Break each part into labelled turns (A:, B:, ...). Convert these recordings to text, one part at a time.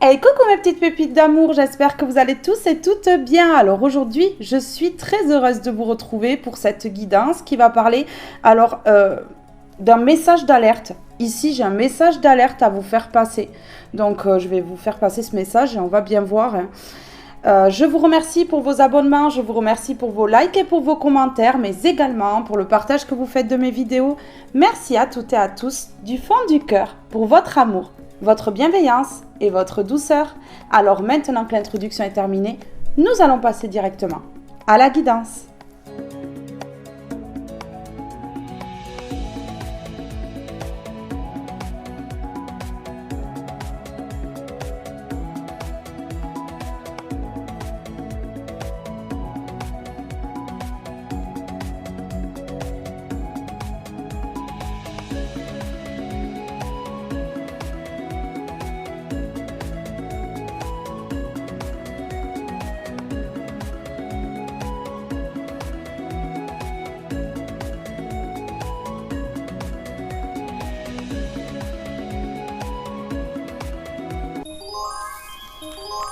A: Hey, coucou mes petites pépites d'amour, j'espère que vous allez tous et toutes bien. Alors aujourd'hui, je suis très heureuse de vous retrouver pour cette guidance qui va parler d'un message d'alerte. Ici, j'ai un message d'alerte à vous faire passer. Donc, je vais vous faire passer ce message et on va bien voir. Je vous remercie pour vos abonnements, je vous remercie pour vos likes et pour vos commentaires, mais également pour le partage que vous faites de mes vidéos. Merci à toutes et à tous du fond du cœur pour votre amour, votre bienveillance et votre douceur. Alors maintenant que l'introduction est terminée, nous allons passer directement à la guidance.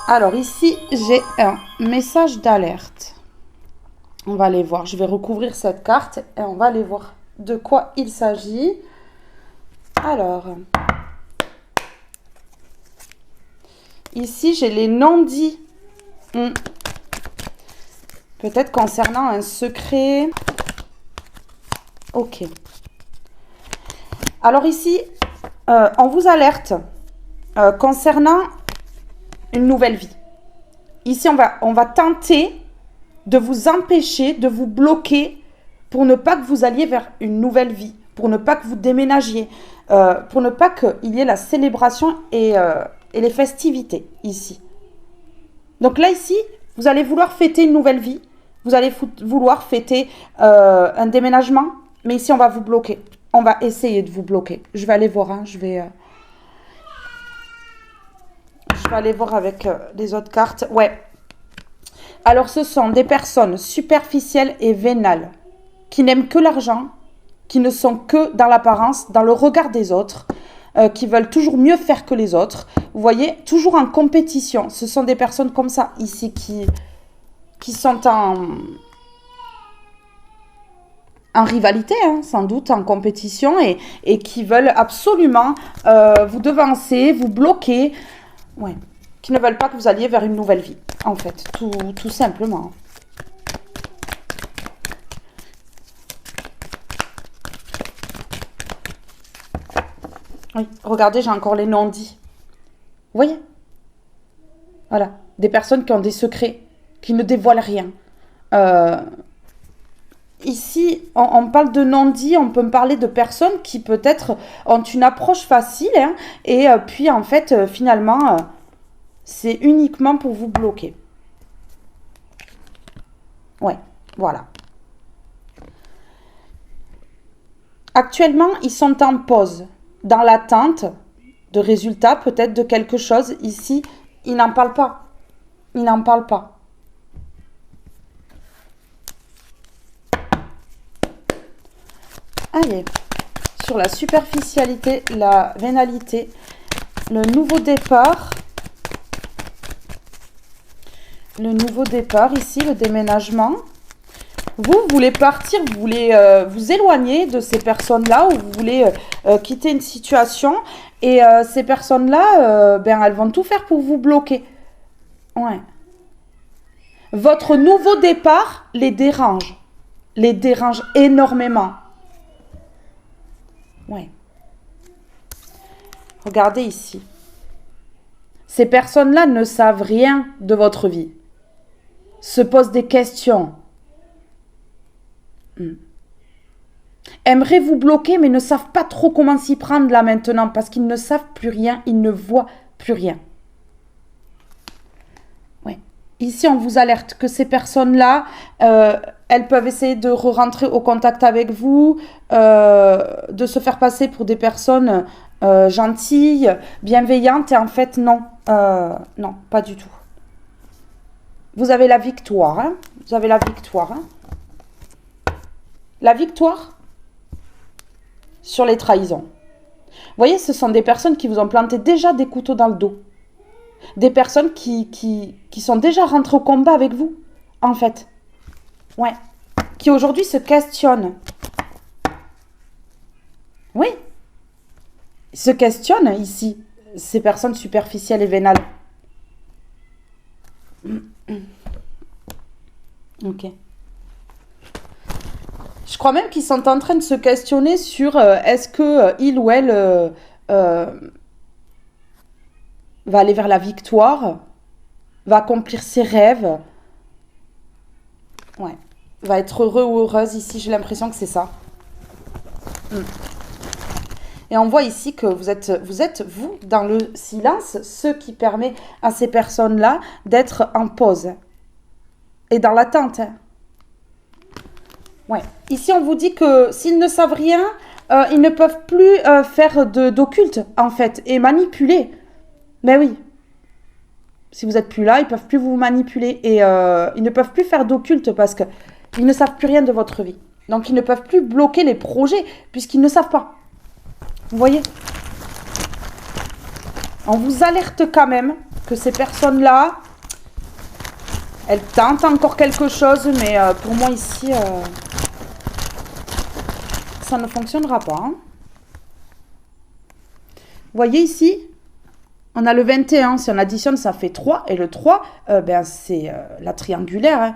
A: Alors ici, j'ai un message d'alerte. On va aller voir. Je vais recouvrir cette carte et on va aller voir de quoi il s'agit. Alors, ici, j'ai les non-dits. Peut-être concernant un secret. Ok. Alors ici, on vous alerte concernant une nouvelle vie. Ici, on va tenter de vous empêcher, de vous bloquer pour ne pas que vous alliez vers une nouvelle vie, pour ne pas que vous déménagiez, pour ne pas qu'il y ait la célébration et les festivités ici. Donc là, ici, vous allez vouloir fêter une nouvelle vie, vous allez vouloir fêter un déménagement, mais ici, on va vous bloquer. On va essayer de vous bloquer. Je vais aller voir, hein, je vais aller voir avec les autres cartes. Ouais. Alors, ce sont des personnes superficielles et vénales qui n'aiment que l'argent, qui ne sont que dans l'apparence, dans le regard des autres, qui veulent toujours mieux faire que les autres. Vous voyez, toujours en compétition. Ce sont des personnes comme ça, ici, qui sont en rivalité, hein, sans doute, en compétition et qui veulent absolument vous devancer, vous bloquer. Ouais, qui ne veulent pas que vous alliez vers une nouvelle vie, en fait, tout simplement. Oui, regardez, j'ai encore les non-dits. Vous voyez? Voilà, des personnes qui ont des secrets, qui ne dévoilent rien. Ici, on parle de non-dits, on peut me parler de personnes qui peut-être ont une approche facile, hein, et puis en fait, finalement, c'est uniquement pour vous bloquer. Ouais, voilà. Actuellement, ils sont en pause, dans l'attente de résultats, peut-être de quelque chose. Ici, ils n'en parlent pas. Ils n'en parlent pas. Allez, sur la superficialité, la vénalité, le nouveau départ. Le nouveau départ, ici, le déménagement. Vous voulez partir, vous voulez vous éloigner de ces personnes-là ou vous voulez quitter une situation. Et ces personnes-là, elles vont tout faire pour vous bloquer. Ouais. Votre nouveau départ les dérange énormément. Ouais. Regardez ici. Ces personnes-là ne savent rien de votre vie. Se posent des questions. Aimeraient vous bloquer, mais ne savent pas trop comment s'y prendre là maintenant, parce qu'ils ne savent plus rien, ils ne voient plus rien. Ouais. Ici, on vous alerte que ces personnes-là, elles peuvent essayer de rentrer au contact avec vous, de se faire passer pour des personnes gentilles, bienveillantes, et en fait, non. Non, pas du tout. Vous avez la victoire, hein? Vous avez la victoire, hein? La victoire sur les trahisons. Vous voyez, ce sont des personnes qui vous ont planté déjà des couteaux dans le dos. Des personnes qui sont déjà rentrées au combat avec vous, en fait. Ouais. Qui aujourd'hui se questionnent. Oui. Se questionnent ici, ces personnes superficielles et vénales. Ok. Je crois même qu'ils sont en train de se questionner sur est-ce que il ou elle va aller vers la victoire, va accomplir ses rêves, ouais, va être heureux ou heureuse. Ici, j'ai l'impression que c'est ça. Mm. Et on voit ici que vous êtes, vous, dans le silence, ce qui permet à ces personnes-là d'être en pause et dans l'attente. Ouais. Ici, on vous dit que s'ils ne savent rien, ils ne peuvent plus faire d'occulte, en fait, et manipuler. Mais oui. Si vous n'êtes plus là, ils ne peuvent plus vous manipuler. Et ils ne peuvent plus faire d'occulte parce qu'ils ne savent plus rien de votre vie. Donc, ils ne peuvent plus bloquer les projets puisqu'ils ne savent pas. Vous voyez? On vous alerte quand même que ces personnes-là, elles tentent encore quelque chose, mais pour moi ici, ça ne fonctionnera pas. Hein. Vous voyez ici, on a le 21, si on additionne, ça fait 3, et le 3, c'est la triangulaire. Hein.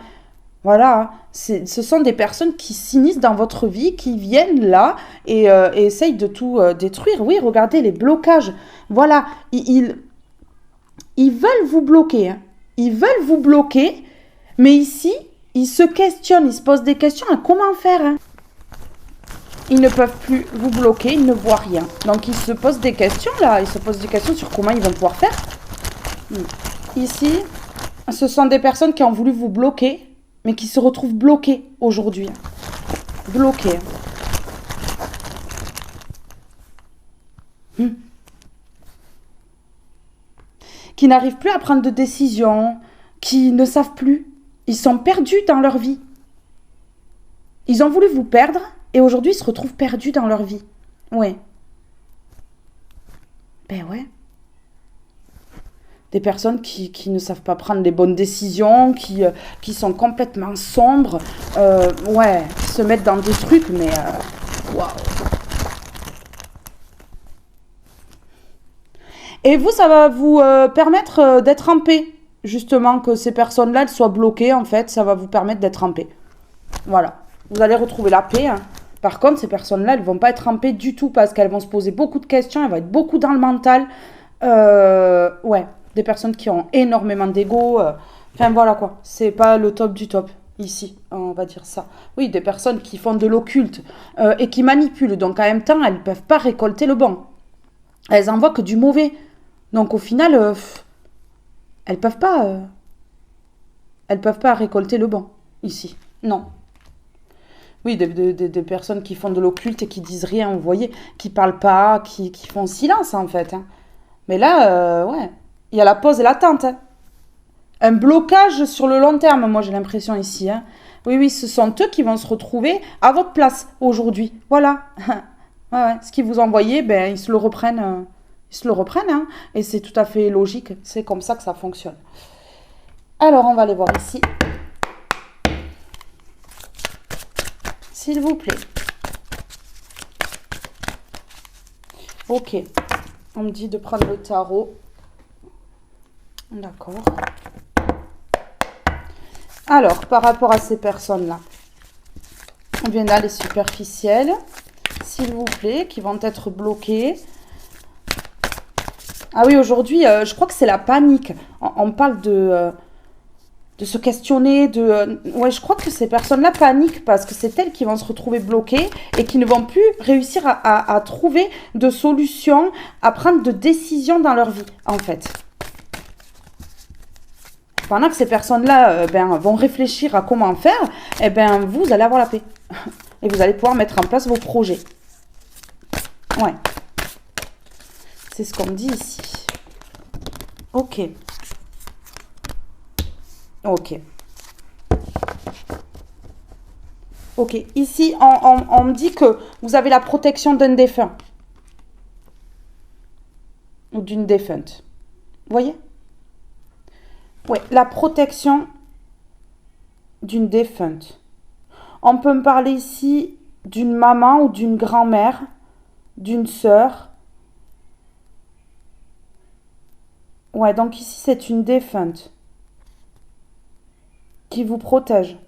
A: Voilà, ce sont des personnes qui s'initient dans votre vie, qui viennent là et essayent de tout détruire. Oui, regardez les blocages. Voilà, ils veulent vous bloquer. Hein. Ils veulent vous bloquer, mais ici, ils se questionnent, ils se posent des questions à comment faire. Hein. Ils ne peuvent plus vous bloquer, ils ne voient rien. Donc, ils se posent des questions là, ils se posent des questions sur comment ils vont pouvoir faire. Ici, ce sont des personnes qui ont voulu vous bloquer, mais qui se retrouvent bloqués aujourd'hui. Bloqués. Qui n'arrivent plus à prendre de décisions, qui ne savent plus. Ils sont perdus dans leur vie. Ils ont voulu vous perdre, et aujourd'hui, ils se retrouvent perdus dans leur vie. Ouais. Ben ouais. Des personnes qui ne savent pas prendre les bonnes décisions, qui sont complètement sombres, ouais, qui se mettent dans des trucs, mais waouh. Et vous, ça va vous permettre d'être en paix, justement, que ces personnes-là, elles soient bloquées, en fait, ça va vous permettre d'être en paix. Voilà, vous allez retrouver la paix. Hein. Par contre, ces personnes-là, elles ne vont pas être en paix du tout, parce qu'elles vont se poser beaucoup de questions, elles vont être beaucoup dans le mental. Ouais. Des personnes qui ont énormément d'ego. Enfin, voilà quoi. C'est pas le top du top, ici. On va dire ça. Oui, des personnes qui font de l'occulte et qui manipulent. Donc, en même temps, elles ne peuvent pas récolter le bon. Elles envoient que du mauvais. Donc, au final, elles peuvent pas récolter le bon, ici. Non. Oui, des personnes qui font de l'occulte et qui disent rien, vous voyez. Qui parlent pas, qui font silence, en fait. Hein. Mais là, ouais. Il y a la pause et l'attente. Hein. Un blocage sur le long terme, moi j'ai l'impression ici. Hein. Oui, ce sont eux qui vont se retrouver à votre place aujourd'hui. Voilà. Ouais. Ce qu'ils vous envoyaient, ben, ils se le reprennent. Hein. Et c'est tout à fait logique. C'est comme ça que ça fonctionne. Alors, on va aller voir ici. S'il vous plaît. Ok. On me dit de prendre le tarot. D'accord. Alors, par rapport à ces personnes-là, on vient là les superficielles, s'il vous plaît, qui vont être bloquées. Ah oui, aujourd'hui, je crois que c'est la panique. On parle de se questionner, ouais, je crois que ces personnes-là paniquent parce que c'est elles qui vont se retrouver bloquées et qui ne vont plus réussir à trouver de solutions, à prendre de décisions dans leur vie, en fait. Pendant que ces personnes-là vont réfléchir à comment faire, vous allez avoir la paix. Et vous allez pouvoir mettre en place vos projets. Ouais. C'est ce qu'on me dit ici. Ok. Ok. Ok. Ici, on me dit que vous avez la protection d'un défunt. Ou d'une défunte. Vous voyez ? Ouais, la protection d'une défunte. On peut me parler ici d'une maman ou d'une grand-mère, d'une sœur. Ouais, donc ici c'est une défunte qui vous protège.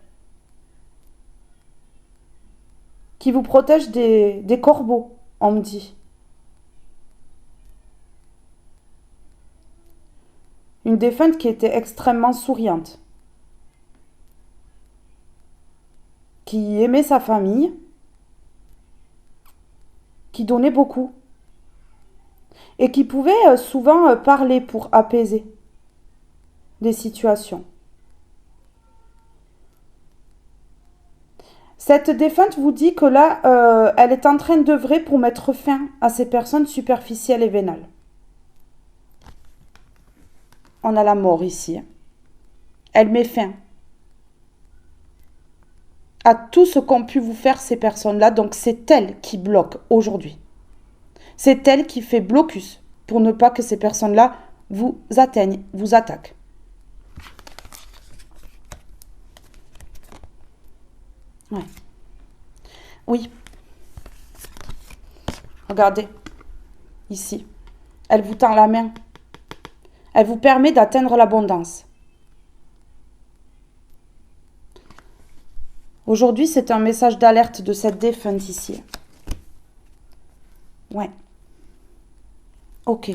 A: Qui vous protège des corbeaux, on me dit. Une défunte qui était extrêmement souriante, qui aimait sa famille, qui donnait beaucoup et qui pouvait souvent parler pour apaiser des situations. Cette défunte vous dit que là, elle est en train d'œuvrer pour mettre fin à ces personnes superficielles et vénales. On a la mort ici. Elle met fin à tout ce qu'ont pu vous faire ces personnes-là. Donc c'est elle qui bloque aujourd'hui. C'est elle qui fait blocus pour ne pas que ces personnes-là vous atteignent, vous attaquent. Ouais. Oui. Regardez. Ici. Elle vous tend la main. Elle vous permet d'atteindre l'abondance. Aujourd'hui, c'est un message d'alerte de cette défunte ici. Ouais. Ok.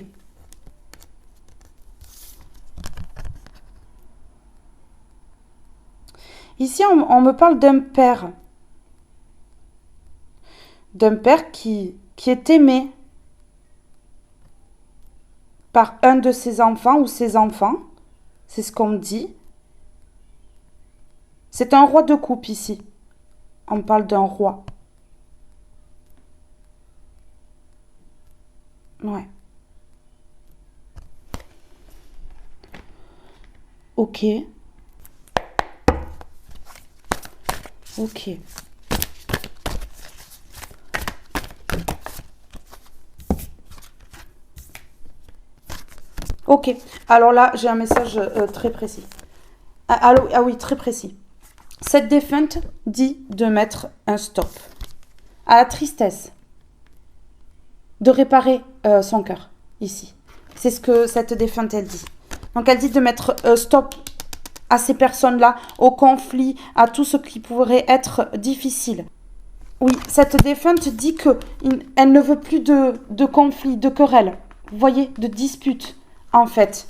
A: Ici, on me parle d'un père. D'un père qui est aimé par un de ses enfants ou ses enfants. C'est ce qu'on me dit. C'est un roi de coupe ici. On parle d'un roi. Ouais. Ok. Ok. Ok. Alors là, j'ai un message très précis. Ah oui, très précis. Cette défunte dit de mettre un stop à la tristesse, de réparer son cœur, ici. C'est ce que cette défunte, elle dit. Donc, elle dit de mettre stop à ces personnes-là, au conflit, à tout ce qui pourrait être difficile. Oui, cette défunte dit qu'elle ne veut plus de conflit, de querelle, vous voyez, de dispute, en fait.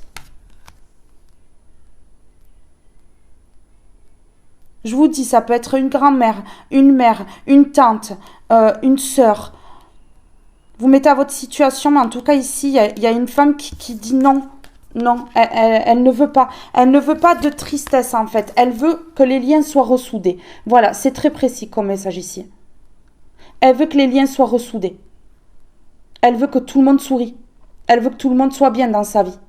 A: Je vous dis, ça peut être une grand-mère, une mère, une tante, une sœur. Vous mettez à votre situation, mais en tout cas ici, il y a une femme qui dit non. Non, elle ne veut pas. Elle ne veut pas de tristesse en fait. Elle veut que les liens soient ressoudés. Voilà, c'est très précis comme message ici. Elle veut que les liens soient ressoudés. Elle veut que tout le monde sourie. Elle veut que tout le monde soit bien dans sa vie.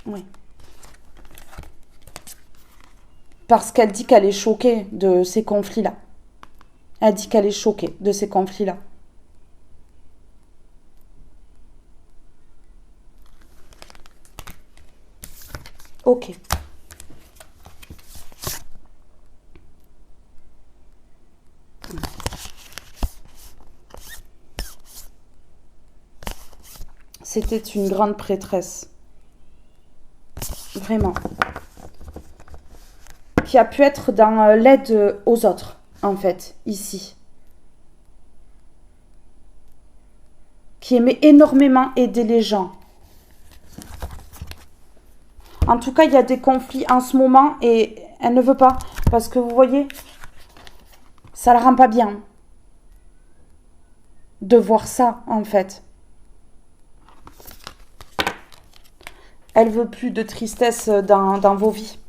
A: Oui. Parce qu'elle dit qu'elle est choquée de ces conflits-là. Elle dit qu'elle est choquée de ces conflits-là. Ok. C'était une grande prêtresse. Vraiment. Qui a pu être dans l'aide aux autres, en fait, ici. Qui aimait énormément aider les gens. En tout cas, il y a des conflits en ce moment et elle ne veut pas. Parce que vous voyez, ça ne la rend pas bien de voir ça, en fait. Elle veut plus de tristesse dans vos vies.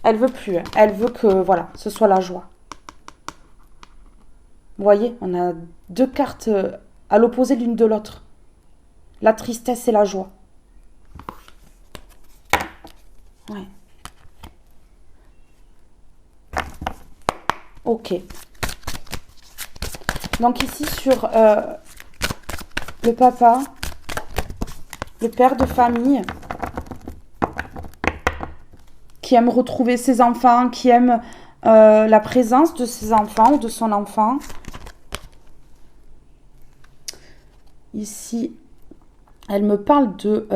A: Elle veut plus. Elle veut que, voilà, ce soit la joie. Vous voyez, on a deux cartes à l'opposé l'une de l'autre. La tristesse et la joie. Ouais. Ok. Donc ici sur le papa, le père de famille, qui aime retrouver ses enfants, qui aime la présence de ses enfants ou de son enfant. Ici, elle me parle de...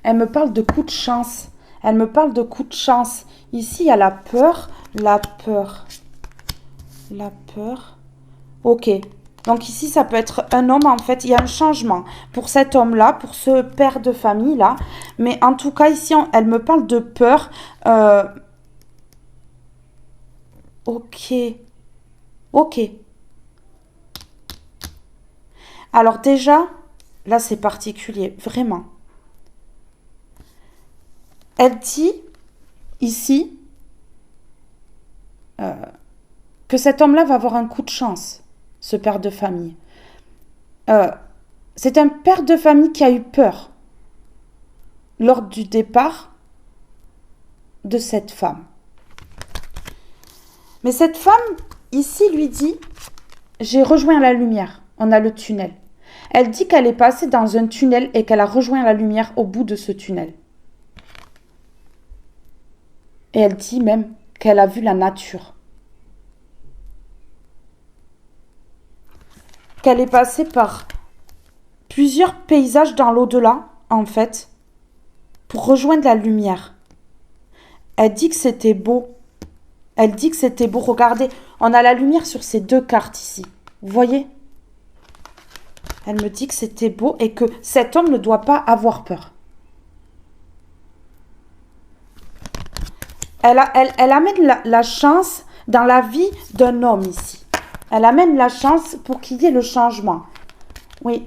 A: elle me parle de coups de chance. Elle me parle de coups de chance. Ici, il y a la peur. La peur. La peur. Ok. Donc ici, ça peut être un homme, en fait. Il y a un changement pour cet homme-là, pour ce père de famille-là. Mais en tout cas, ici, elle me parle de peur. Ok. Ok. Alors déjà, là, c'est particulier. Vraiment. Elle dit, ici, que cet homme-là va avoir un coup de chance, ce père de famille. C'est un père de famille qui a eu peur lors du départ de cette femme. Mais cette femme, ici, lui dit, j'ai rejoint la lumière. On a le tunnel. Elle dit qu'elle est passée dans un tunnel et qu'elle a rejoint la lumière au bout de ce tunnel. Et elle dit même qu'elle a vu la nature. Qu'elle est passée par plusieurs paysages dans l'au-delà, en fait, pour rejoindre la lumière. Elle dit que c'était beau. Elle dit que c'était beau. Regardez, on a la lumière sur ces deux cartes ici. Vous voyez ? Elle me dit que c'était beau et que cet homme ne doit pas avoir peur. Elle amène la chance dans la vie d'un homme ici. Elle amène la chance pour qu'il y ait le changement. Oui,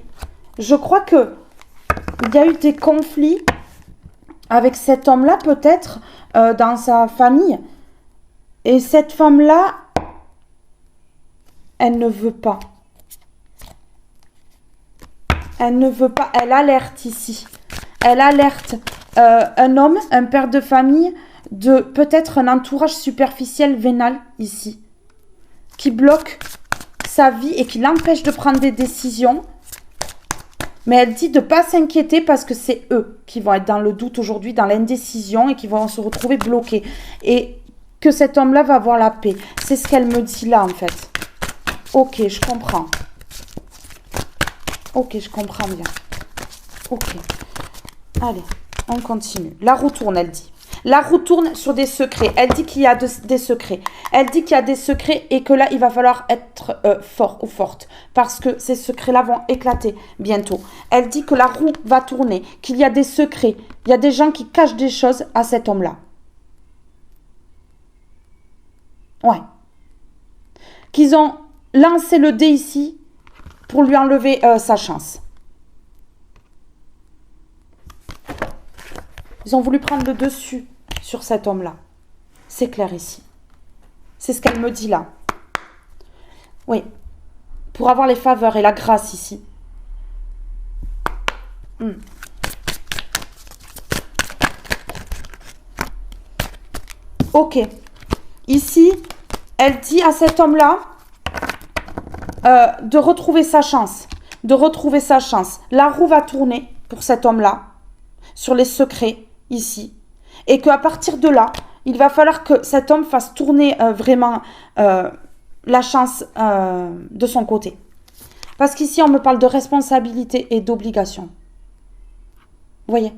A: je crois que il y a eu des conflits avec cet homme-là, peut-être, dans sa famille. Et cette femme-là, elle ne veut pas. Elle ne veut pas. Elle alerte ici. Elle alerte un homme, un père de famille, de peut-être un entourage superficiel vénal ici, qui bloque sa vie et qui l'empêche de prendre des décisions. Mais elle dit de ne pas s'inquiéter parce que c'est eux qui vont être dans le doute aujourd'hui, dans l'indécision et qui vont se retrouver bloqués. Et que cet homme-là va avoir la paix. C'est ce qu'elle me dit là en fait. Ok, je comprends. Ok, je comprends bien. Ok. Allez, on continue. La roue tourne, elle dit. La roue tourne sur des secrets. Elle dit qu'il y a des secrets. Elle dit qu'il y a des secrets et que là, il va falloir être fort ou forte parce que ces secrets-là vont éclater bientôt. Elle dit que la roue va tourner, qu'il y a des secrets. Il y a des gens qui cachent des choses à cet homme-là. Ouais. Qu'ils ont lancé le dé ici pour lui enlever sa chance. Ils ont voulu prendre le dessus sur cet homme-là. C'est clair ici. C'est ce qu'elle me dit là. Oui. Pour avoir les faveurs et la grâce ici. Ok. Ici, elle dit à cet homme-là de retrouver sa chance. De retrouver sa chance. La roue va tourner pour cet homme-là sur les secrets ici. Et qu'à partir de là, il va falloir que cet homme fasse tourner vraiment la chance de son côté. Parce qu'ici, on me parle de responsabilité et d'obligation. Vous voyez ?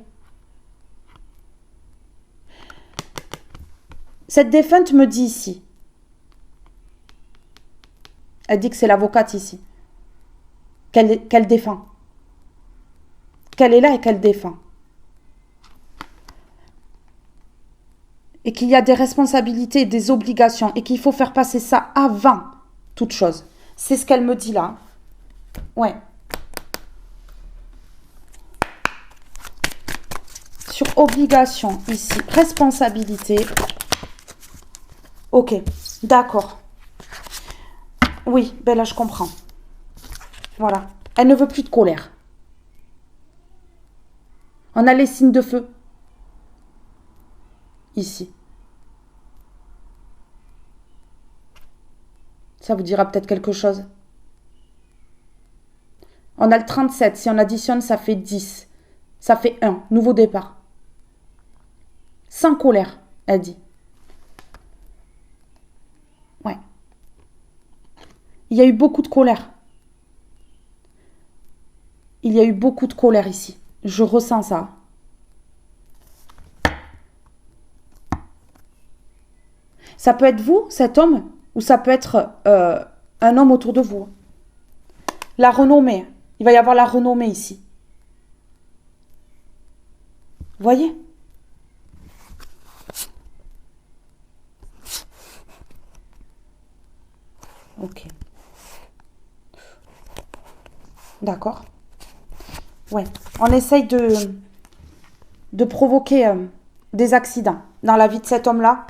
A: Cette défunte me dit ici. Elle dit que c'est l'avocate ici. Qu'elle défend. Qu'elle est là et qu'elle défend. Et qu'il y a des responsabilités et des obligations et qu'il faut faire passer ça avant toute chose. C'est ce qu'elle me dit là. Ouais. Sur obligation ici, responsabilité. Ok, d'accord. Oui, ben là je comprends. Voilà. Elle ne veut plus de colère. On a les signes de feu. Ici. Ça vous dira peut-être quelque chose. On a le 37. Si on additionne, ça fait 10. Ça fait 1, nouveau départ. Sans colère, elle dit. Ouais. Il y a eu beaucoup de colère. Il y a eu beaucoup de colère ici. Je ressens ça. Ça peut être vous, cet homme, ou ça peut être un homme autour de vous. La renommée. Il va y avoir la renommée ici. Vous voyez? Ok. D'accord. Ouais. On essaye de provoquer des accidents dans la vie de cet homme-là.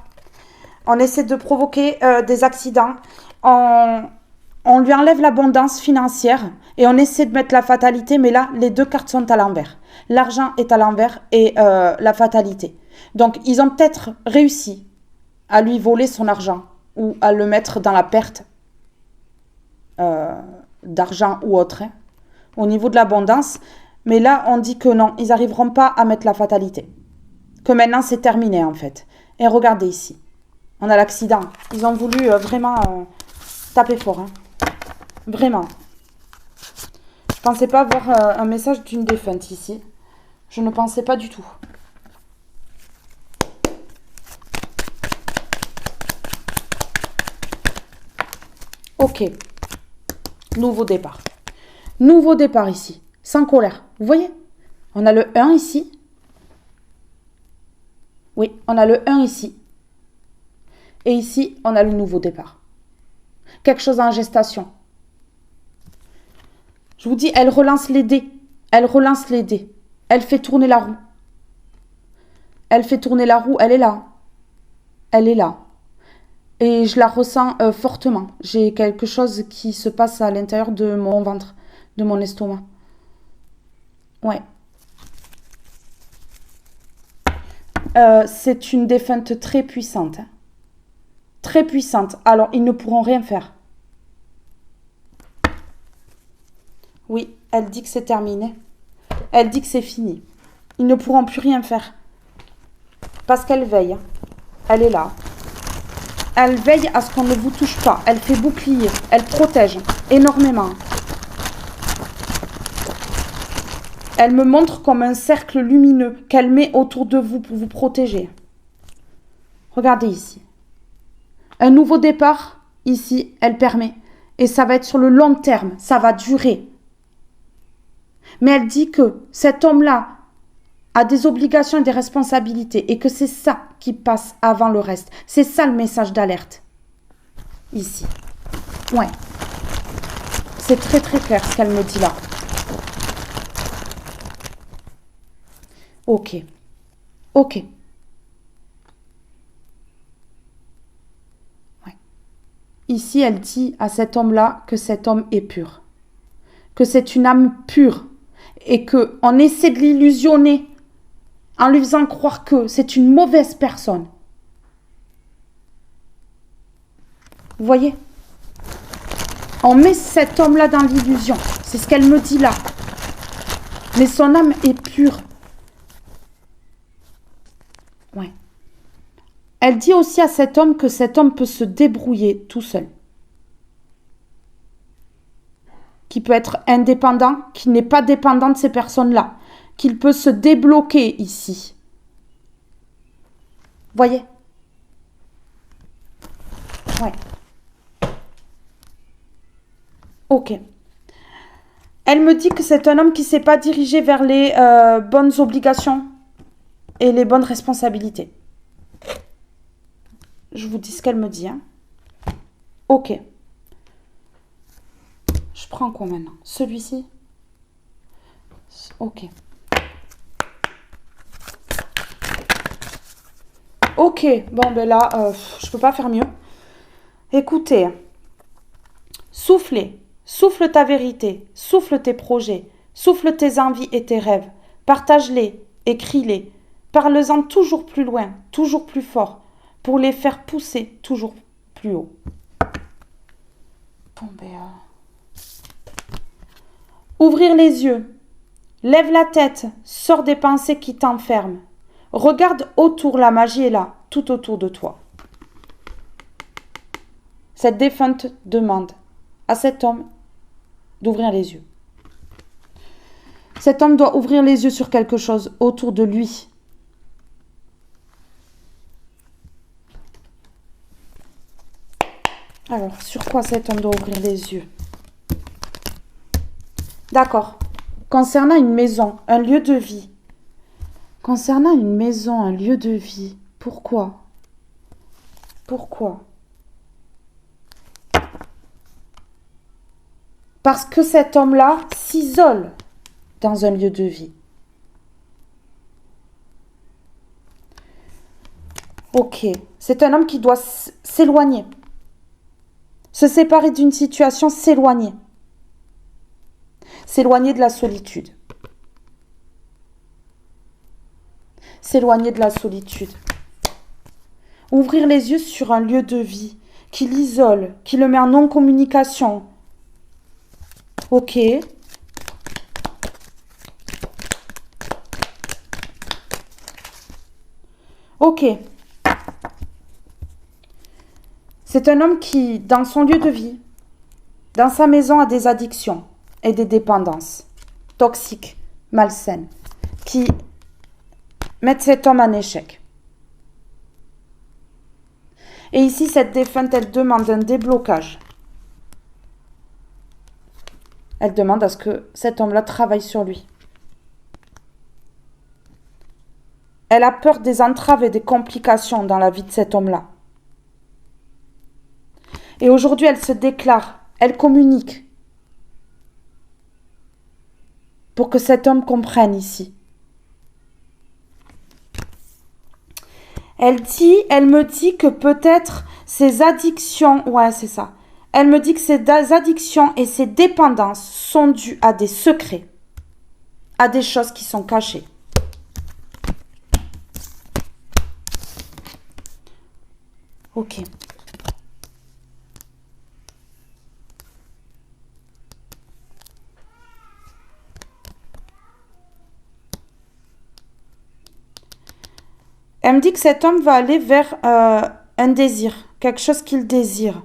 A: On essaie de provoquer des accidents. On lui enlève l'abondance financière et on essaie de mettre la fatalité. Mais là, les deux cartes sont à l'envers. L'argent est à l'envers et la fatalité. Donc, ils ont peut-être réussi à lui voler son argent ou à le mettre dans la perte d'argent ou autre, hein, au niveau de l'abondance. Mais là, on dit que non, ils n'arriveront pas à mettre la fatalité. Que maintenant, c'est terminé, en fait. Et regardez ici. On a l'accident. Ils ont voulu vraiment taper fort. Hein. Vraiment. Je pensais pas avoir un message d'une défunte ici. Je ne pensais pas du tout. Ok. Nouveau départ. Nouveau départ ici. Sans colère. Vous voyez? On a le 1 ici. Oui, on a le 1 ici. Et ici, on a le nouveau départ. Quelque chose en gestation. Je vous dis, elle relance les dés. Elle relance les dés. Elle fait tourner la roue. Elle fait tourner la roue. Elle est là. Elle est là. Et je la ressens fortement. J'ai quelque chose qui se passe à l'intérieur de mon ventre, de mon estomac. Ouais. C'est une défunte très puissante. Hein. Très puissante. Alors, ils ne pourront rien faire. Oui, elle dit que c'est terminé. Elle dit que c'est fini. Ils ne pourront plus rien faire. Parce qu'elle veille. Elle est là. Elle veille à ce qu'on ne vous touche pas. Elle fait bouclier. Elle protège énormément. Elle me montre comme un cercle lumineux qu'elle met autour de vous pour vous protéger. Regardez ici. Un nouveau départ, ici, elle permet. Et ça va être sur le long terme. Ça va durer. Mais elle dit que cet homme-là a des obligations et des responsabilités et que c'est ça qui passe avant le reste. C'est ça le message d'alerte. Ici. Ouais. C'est très très clair ce qu'elle me dit là. Ok. Ok. Ouais. Ici, elle dit à cet homme-là que cet homme est pur. Que c'est une âme pure. Et qu'on essaie de l'illusionner en lui faisant croire que c'est une mauvaise personne. Vous voyez? On met cet homme-là dans l'illusion. C'est ce qu'elle me dit là. Mais son âme est pure. Ouais. Elle dit aussi à cet homme que cet homme peut se débrouiller tout seul. Qui peut être indépendant, qui n'est pas dépendant de ces personnes-là. Qu'il peut se débloquer ici. Voyez? Ouais. Ok. Elle me dit que c'est un homme qui ne s'est pas dirigé vers les bonnes obligations et les bonnes responsabilités. Je vous dis ce qu'elle me dit. Hein. Ok. Je prends quoi maintenant? Celui-ci? Ok. Ok, bon ben là, je peux pas faire mieux. Écoutez, soufflez, souffle ta vérité, souffle tes projets, souffle tes envies et tes rêves, partage-les, écris-les, parle-en toujours plus loin, toujours plus fort, pour les faire pousser toujours plus haut. Bon ben, ouvrir les yeux, Lève la tête, sors des pensées qui t'enferment. Regarde autour, la magie est là, tout autour de toi. Cette défunte demande à cet homme d'ouvrir les yeux. Cet homme doit ouvrir les yeux sur quelque chose autour de lui. Alors, sur quoi cet homme doit ouvrir les yeux? D'accord. Concernant une maison, un lieu de vie. Concernant une maison, un lieu de vie. Pourquoi? Pourquoi? Parce que cet homme-là s'isole dans un lieu de vie. Ok. C'est un homme qui doit s'éloigner. Se séparer d'une situation, s'éloigner. S'éloigner de la solitude. S'éloigner de la solitude. Ouvrir les yeux sur un lieu de vie qui l'isole, qui le met en non-communication. Ok. Ok. C'est un homme qui, dans son lieu de vie, dans sa maison, a des addictions et des dépendances toxiques, malsaines, qui mettent cet homme en échec. Et ici, cette défunte, elle demande un déblocage. Elle demande à ce que cet homme-là travaille sur lui. Elle a peur des entraves et des complications dans la vie de cet homme-là. Et aujourd'hui, elle se déclare, elle communique pour que cet homme comprenne ici. Elle me dit que peut-être ses addictions, ouais, c'est ça. Elle me dit que ses addictions et ses dépendances sont dues à des secrets, à des choses qui sont cachées. Ok. Elle me dit que cet homme va aller vers un désir, quelque chose qu'il désire.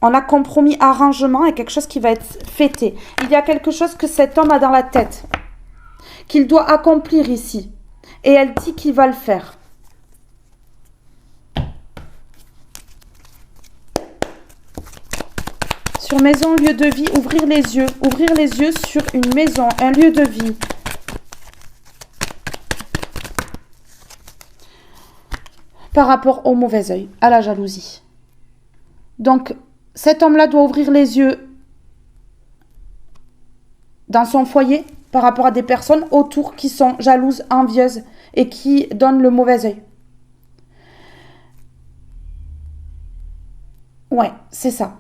A: On a compromis arrangement et quelque chose qui va être fêté. Il y a quelque chose que cet homme a dans la tête, qu'il doit accomplir ici. Et elle dit qu'il va le faire. Sur maison, lieu de vie, ouvrir les yeux sur une maison, un lieu de vie. Par rapport au mauvais œil, à la jalousie. Donc, cet homme-là doit ouvrir les yeux dans son foyer par rapport à des personnes autour qui sont jalouses, envieuses et qui donnent le mauvais œil. Ouais, c'est ça.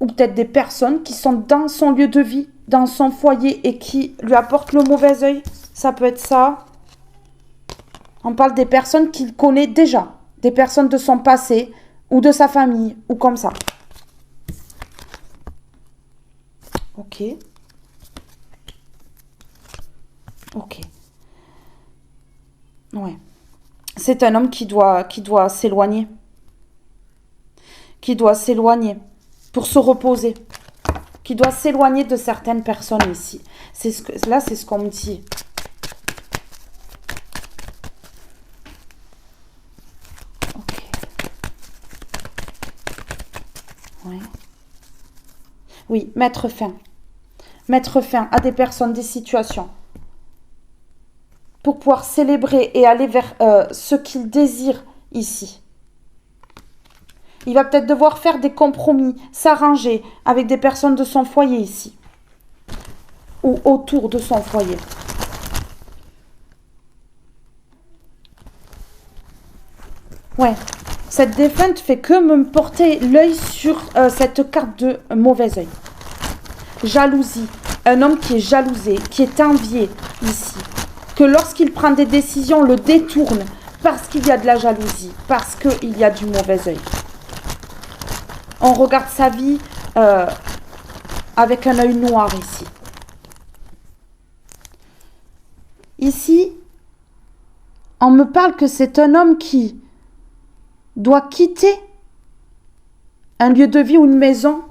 A: Ou peut-être des personnes qui sont dans son lieu de vie, dans son foyer et qui lui apportent le mauvais œil. Ça peut être ça. On parle des personnes qu'il connaît déjà, des personnes de son passé ou de sa famille ou comme ça. Ok. Ok. Ouais. C'est un homme qui doit s'éloigner. Qui doit s'éloigner pour se reposer. Qui doit s'éloigner de certaines personnes ici. C'est ce qu'on me dit. Ok. Ouais. Oui, mettre fin. Mettre fin à des personnes, des situations. Pour pouvoir célébrer et aller vers ce qu'il désire ici. Il va peut-être devoir faire des compromis, s'arranger avec des personnes de son foyer ici. Ou autour de son foyer. Ouais, cette défunte fait que me porter l'œil sur cette carte de mauvais œil. Jalousie. Un homme qui est jalousé, qui est envié ici. Que lorsqu'il prend des décisions, le détourne parce qu'il y a de la jalousie, parce qu'il y a du mauvais œil. On regarde sa vie avec un œil noir ici. Ici, on me parle que c'est un homme qui doit quitter un lieu de vie ou une maison.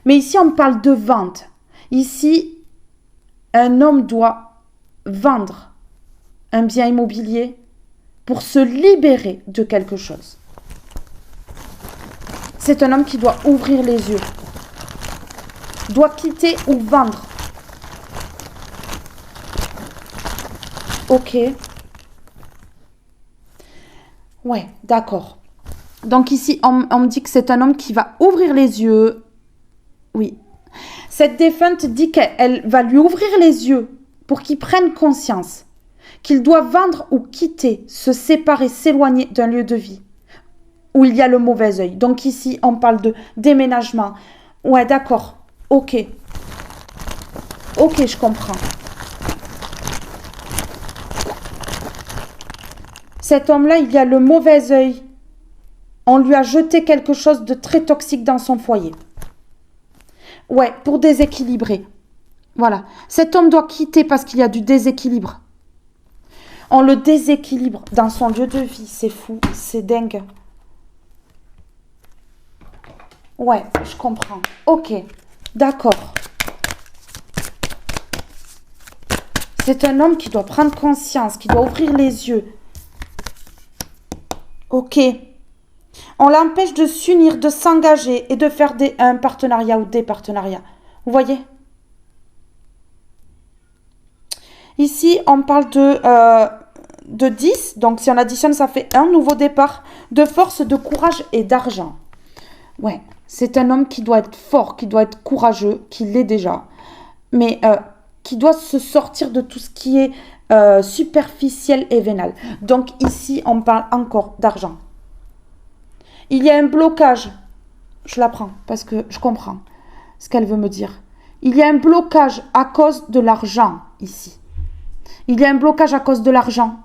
A: Mais ici, on parle de vente. Ici, un homme doit vendre un bien immobilier pour se libérer de quelque chose. C'est un homme qui doit ouvrir les yeux. Doit quitter ou vendre. Ok. Ouais, d'accord. Donc ici, on me dit que c'est un homme qui va ouvrir les yeux. Oui. Cette défunte dit qu'elle va lui ouvrir les yeux pour qu'il prenne conscience qu'il doit vendre ou quitter, se séparer, s'éloigner d'un lieu de vie où il y a le mauvais œil. Donc ici, on parle de déménagement. Ouais, d'accord. Ok. Ok, je comprends. Cet homme-là, il y a le mauvais œil. On lui a jeté quelque chose de très toxique dans son foyer. Ouais, pour déséquilibrer. Voilà. Cet homme doit quitter parce qu'il y a du déséquilibre. On le déséquilibre dans son lieu de vie. C'est fou, c'est dingue. Ouais, je comprends. Ok, d'accord. C'est un homme qui doit prendre conscience, qui doit ouvrir les yeux. Ok. On l'empêche de s'unir, de s'engager et de faire un partenariat ou des partenariats. Vous voyez? Ici, on parle de 10. Donc, si on additionne, ça fait un nouveau départ de force, de courage et d'argent. Ouais, c'est un homme qui doit être fort, qui doit être courageux, qui l'est déjà. Mais qui doit se sortir de tout ce qui est superficiel et vénal. Donc, ici, on parle encore d'argent. Il y a un blocage. Je la prends parce que je comprends ce qu'elle veut me dire. Il y a un blocage à cause de l'argent ici. Il y a un blocage à cause de l'argent.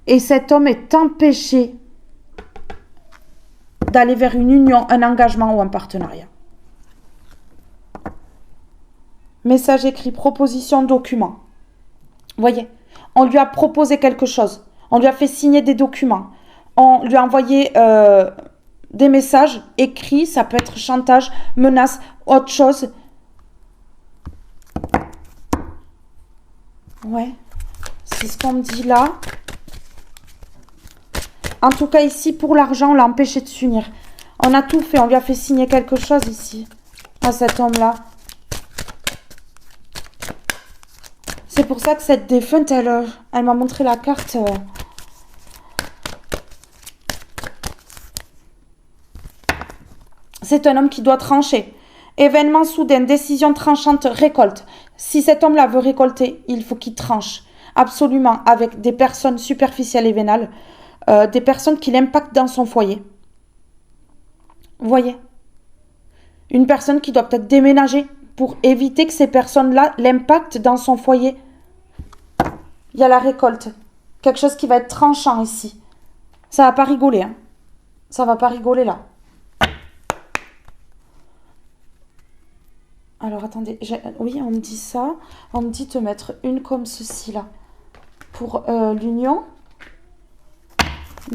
A: Et cet homme est empêché d'aller vers une union, un engagement ou un partenariat. Message écrit, proposition, document. Vous voyez, on lui a proposé quelque chose. On lui a fait signer des documents. On lui a envoyé des messages écrits. Ça peut être chantage, menace, autre chose. Ouais, c'est ce qu'on me dit là. En tout cas, ici, pour l'argent, on l'a empêché de s'unir. On a tout fait. On lui a fait signer quelque chose ici, à cet homme-là. C'est pour ça que cette défunte, elle m'a montré la carte. C'est un homme qui doit trancher. Événement soudain, décision tranchante, récolte. Si cet homme-là veut récolter, il faut qu'il tranche. Absolument, avec des personnes superficielles et vénales. Des personnes qui l'impactent dans son foyer. Vous voyez? Une personne qui doit peut-être déménager pour éviter que ces personnes-là l'impactent dans son foyer. Il y a la récolte. Quelque chose qui va être tranchant ici. Ça va pas rigoler. Hein. Ça va pas rigoler là. Alors attendez. Oui, on me dit ça. On me dit de mettre une comme ceci là. Pour l'union.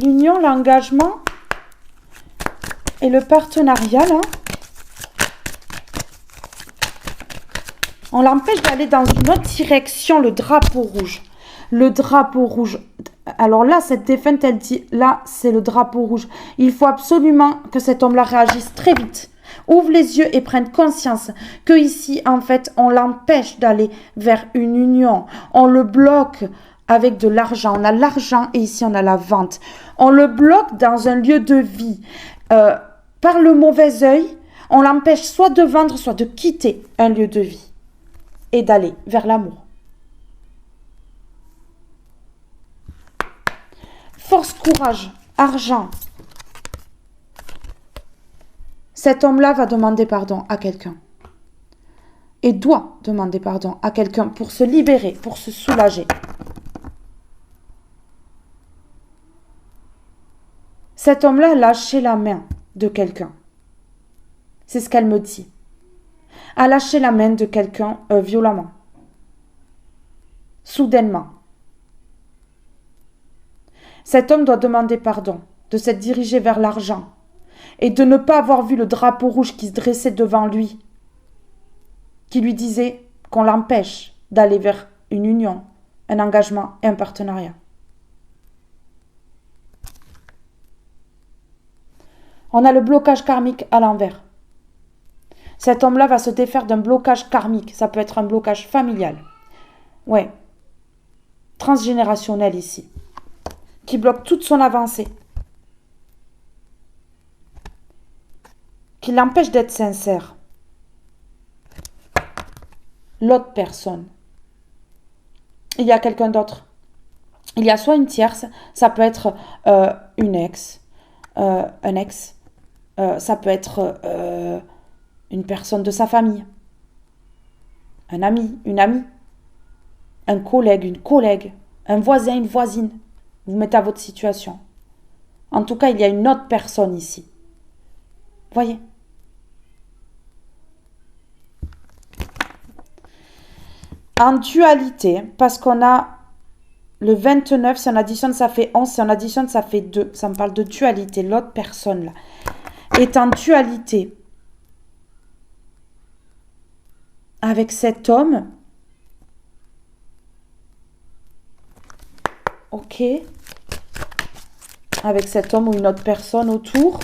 A: L'union, l'engagement et le partenariat là. On l'empêche d'aller dans une autre direction, le drapeau rouge. Le drapeau rouge. Alors là, cette défunte, elle dit, là, c'est le drapeau rouge. Il faut absolument que cet homme-là réagisse très vite. Ouvre les yeux et prenne conscience que ici, en fait, on l'empêche d'aller vers une union. On le bloque avec de l'argent. On a l'argent et ici, on a la vente. On le bloque dans un lieu de vie. Par le mauvais œil, on l'empêche soit de vendre, soit de quitter un lieu de vie et d'aller vers l'amour. Force, courage, argent. Cet homme-là va demander pardon à quelqu'un. Et doit demander pardon à quelqu'un pour se libérer, pour se soulager. Cet homme-là a lâché la main de quelqu'un. C'est ce qu'elle me dit. A lâché la main de quelqu'un violemment. Soudainement. Cet homme doit demander pardon, de s'être dirigé vers l'argent et de ne pas avoir vu le drapeau rouge qui se dressait devant lui, qui lui disait qu'on l'empêche d'aller vers une union, un engagement et un partenariat. On a le blocage karmique à l'envers. Cet homme-là va se défaire d'un blocage karmique. Ça peut être un blocage familial. Ouais. Transgénérationnel ici. Qui bloque toute son avancée. Qui l'empêche d'être sincère. L'autre personne. Il y a quelqu'un d'autre. Il y a soit une tierce, ça peut être une ex, un ex, ça peut être une personne de sa famille, un ami, une amie, un collègue, une collègue, un voisin, une voisine. Vous mettez à votre situation. En tout cas, il y a une autre personne ici. Voyez? En dualité, parce qu'on a le 29, si on additionne, ça fait 11, si on additionne, ça fait 2. Ça me parle de dualité. L'autre personne, là, est en dualité avec cet homme. Ok. Avec cet homme ou une autre personne autour.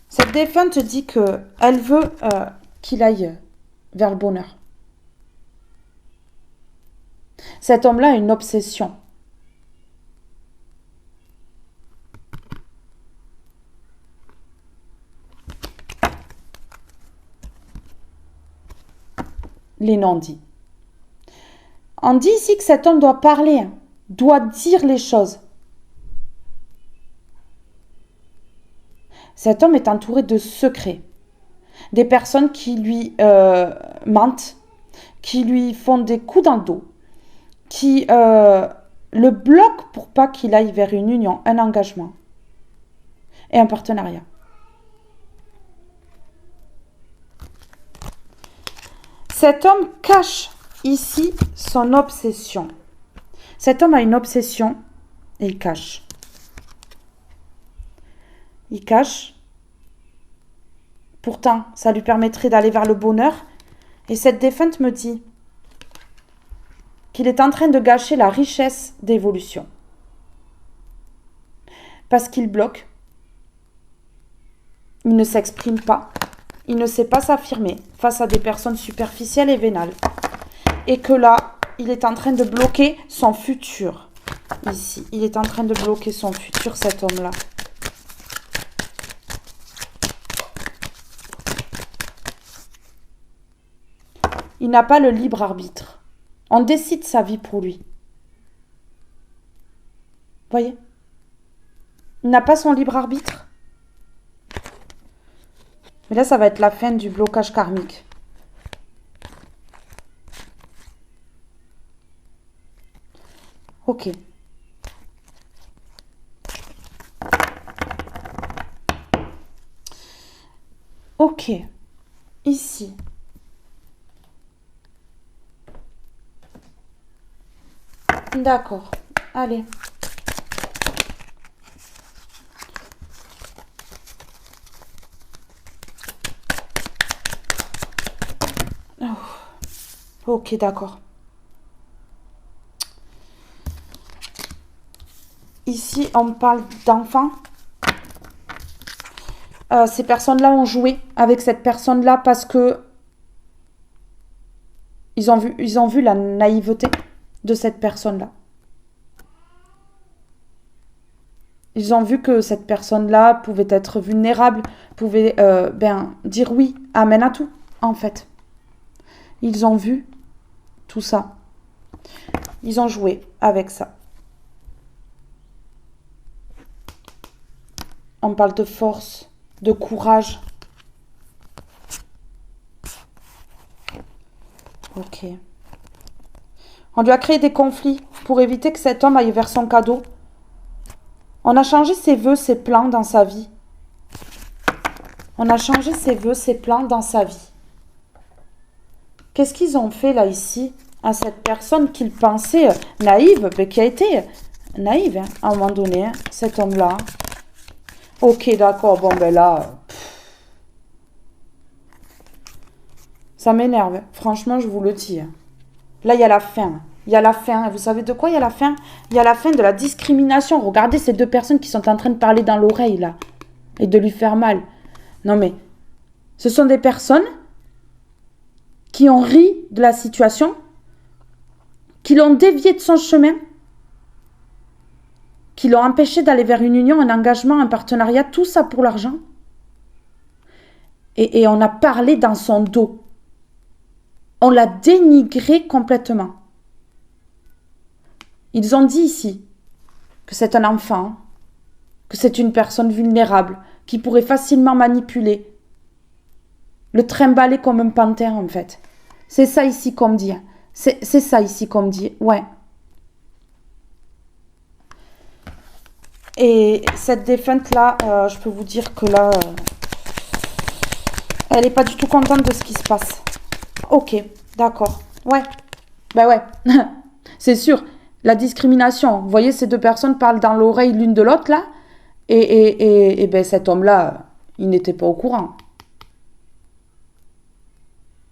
A: Cette défunte dit qu'elle veut qu'il aille vers le bonheur. Cet homme-là a une obsession. Les non-dits. On dit ici que cet homme doit parler, doit dire les choses. Cet homme est entouré de secrets. Des personnes qui lui mentent, qui lui font des coups dans le dos, qui le bloquent pour pas qu'il aille vers une union, un engagement et un partenariat. Cet homme cache ici son obsession. Cet homme a une obsession et il cache. Il cache. Pourtant, ça lui permettrait d'aller vers le bonheur. Et cette défunte me dit qu'il est en train de gâcher la richesse d'évolution. Parce qu'il bloque. Il ne s'exprime pas. Il ne sait pas s'affirmer face à des personnes superficielles et vénales. Et que là, il est en train de bloquer son futur. Ici, il est en train de bloquer son futur, cet homme-là. Il n'a pas le libre arbitre. On décide sa vie pour lui. Voyez? Il n'a pas son libre arbitre. Mais là, ça va être la fin du blocage karmique. Ok. Ok. Ici. D'accord. Allez. Oh. Ok, d'accord. Ici, on me parle d'enfants. Ces personnes-là ont joué avec cette personne-là parce que ils ont vu la naïveté de cette personne-là. Ils ont vu que cette personne-là pouvait être vulnérable, pouvait dire oui, amen à tout, en fait. Ils ont vu tout ça. Ils ont joué avec ça. On parle de force, de courage. Ok. On lui a créé des conflits pour éviter que cet homme aille vers son cadeau. On a changé ses vœux, ses plans dans sa vie. On a changé ses vœux, ses plans dans sa vie. Qu'est-ce qu'ils ont fait là ici à cette personne qu'ils pensaient naïve, mais qui a été naïve hein, à un moment donné, hein, cet homme-là. Ok, d'accord, bon ben là, ça m'énerve. Franchement, je vous le dis. Là, il y a la fin. Il y a la fin. Vous savez de quoi il y a la fin? Il y a la fin de la discrimination. Regardez ces deux personnes qui sont en train de parler dans l'oreille, là. Et de lui faire mal. Non, mais ce sont des personnes qui ont ri de la situation, qui l'ont dévié de son chemin, qui l'ont empêché d'aller vers une union, un engagement, un partenariat, tout ça pour l'argent. Et on a parlé dans son dos. On l'a dénigré complètement. Ils ont dit ici que c'est un enfant, que c'est une personne vulnérable, qui pourrait facilement manipuler, le trimballer comme un pantin en fait. C'est ça ici qu'on me dit. C'est ça ici qu'on me dit, ouais. Et cette défunte-là, je peux vous dire que là, elle n'est pas du tout contente de ce qui se passe. Ok, d'accord. Ouais. Ben ouais. C'est sûr. La discrimination. Vous voyez, ces deux personnes parlent dans l'oreille l'une de l'autre, là. Et ben cet homme-là, il n'était pas au courant.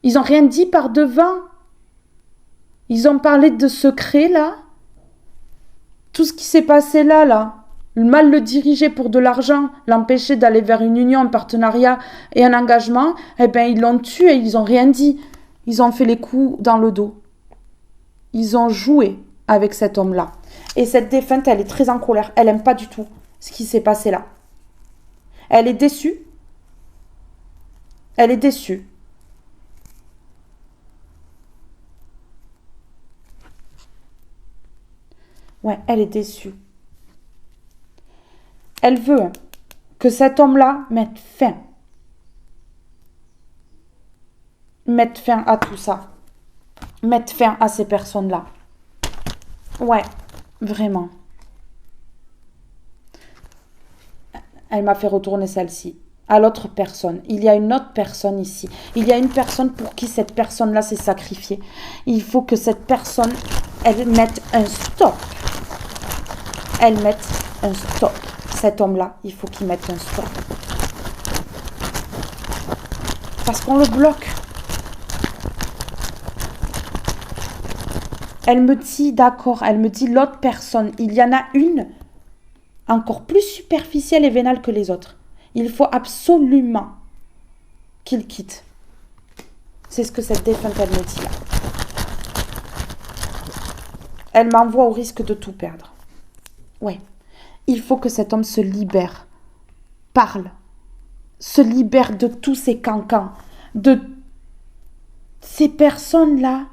A: Ils n'ont rien dit par devant. Ils ont parlé de secrets, là. Tout ce qui s'est passé là. Le mal le diriger pour de l'argent, l'empêcher d'aller vers une union, un partenariat et un engagement, eh bien, ils l'ont tué, ils n'ont rien dit. Ils ont fait les coups dans le dos. Ils ont joué avec cet homme-là. Et cette défunte, elle est très en colère. Elle n'aime pas du tout ce qui s'est passé là. Elle est déçue. Elle est déçue. Ouais, elle est déçue. Elle veut que cet homme-là mette fin. Mette fin à tout ça. Mette fin à ces personnes-là. Ouais, vraiment. Elle m'a fait retourner celle-ci. À l'autre personne. Il y a une autre personne ici. Il y a une personne pour qui cette personne-là s'est sacrifiée. Il faut que cette personne, elle mette un stop. Elle mette un stop. Cet homme-là, il faut qu'il mette un stop. Parce qu'on le bloque. Elle me dit, d'accord, elle me dit l'autre personne. Il y en a une encore plus superficielle et vénale que les autres. Il faut absolument qu'il quitte. C'est ce que cette défunte, elle me dit là. Elle m'envoie au risque de tout perdre. Ouais. Il faut que cet homme se libère. Parle. Se libère de tous ces cancans. De ces personnes-là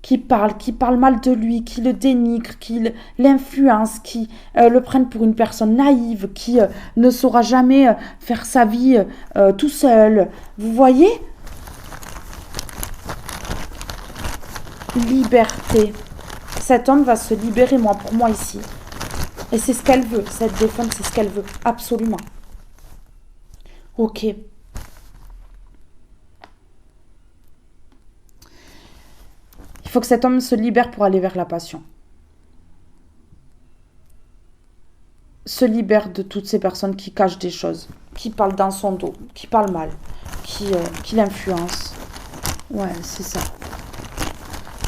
A: qui parlent mal de lui, qui le dénigrent, qui l'influencent, qui le prennent pour une personne naïve, qui ne saura jamais faire sa vie tout seul. Vous voyez? Liberté. Cet homme va se libérer, pour moi ici. Et c'est ce qu'elle veut, cette défunte, c'est ce qu'elle veut, absolument. Ok. Il faut que cet homme se libère pour aller vers la passion. Se libère de toutes ces personnes qui cachent des choses, qui parlent dans son dos, qui parlent mal, qui l'influencent. Ouais, c'est ça.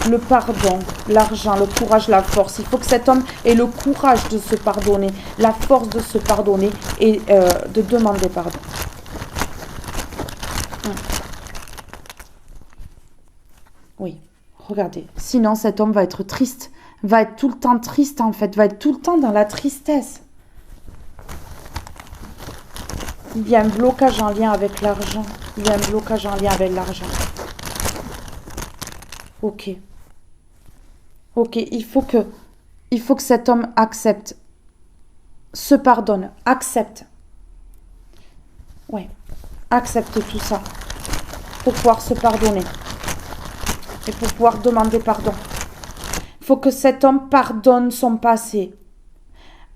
A: Le pardon, l'argent, le courage, la force. Il faut que cet homme ait le courage de se pardonner, la force de se pardonner et de demander pardon. Oui, regardez. Sinon, cet homme va être triste, va être tout le temps triste en fait, va être tout le temps dans la tristesse. Il y a un blocage en lien avec l'argent. Il y a un blocage en lien avec l'argent. Ok. Ok, il faut que cet homme accepte, se pardonne, accepte. Ouais, accepte tout ça pour pouvoir se pardonner. et pour pouvoir demander pardon. Il faut que cet homme pardonne son passé,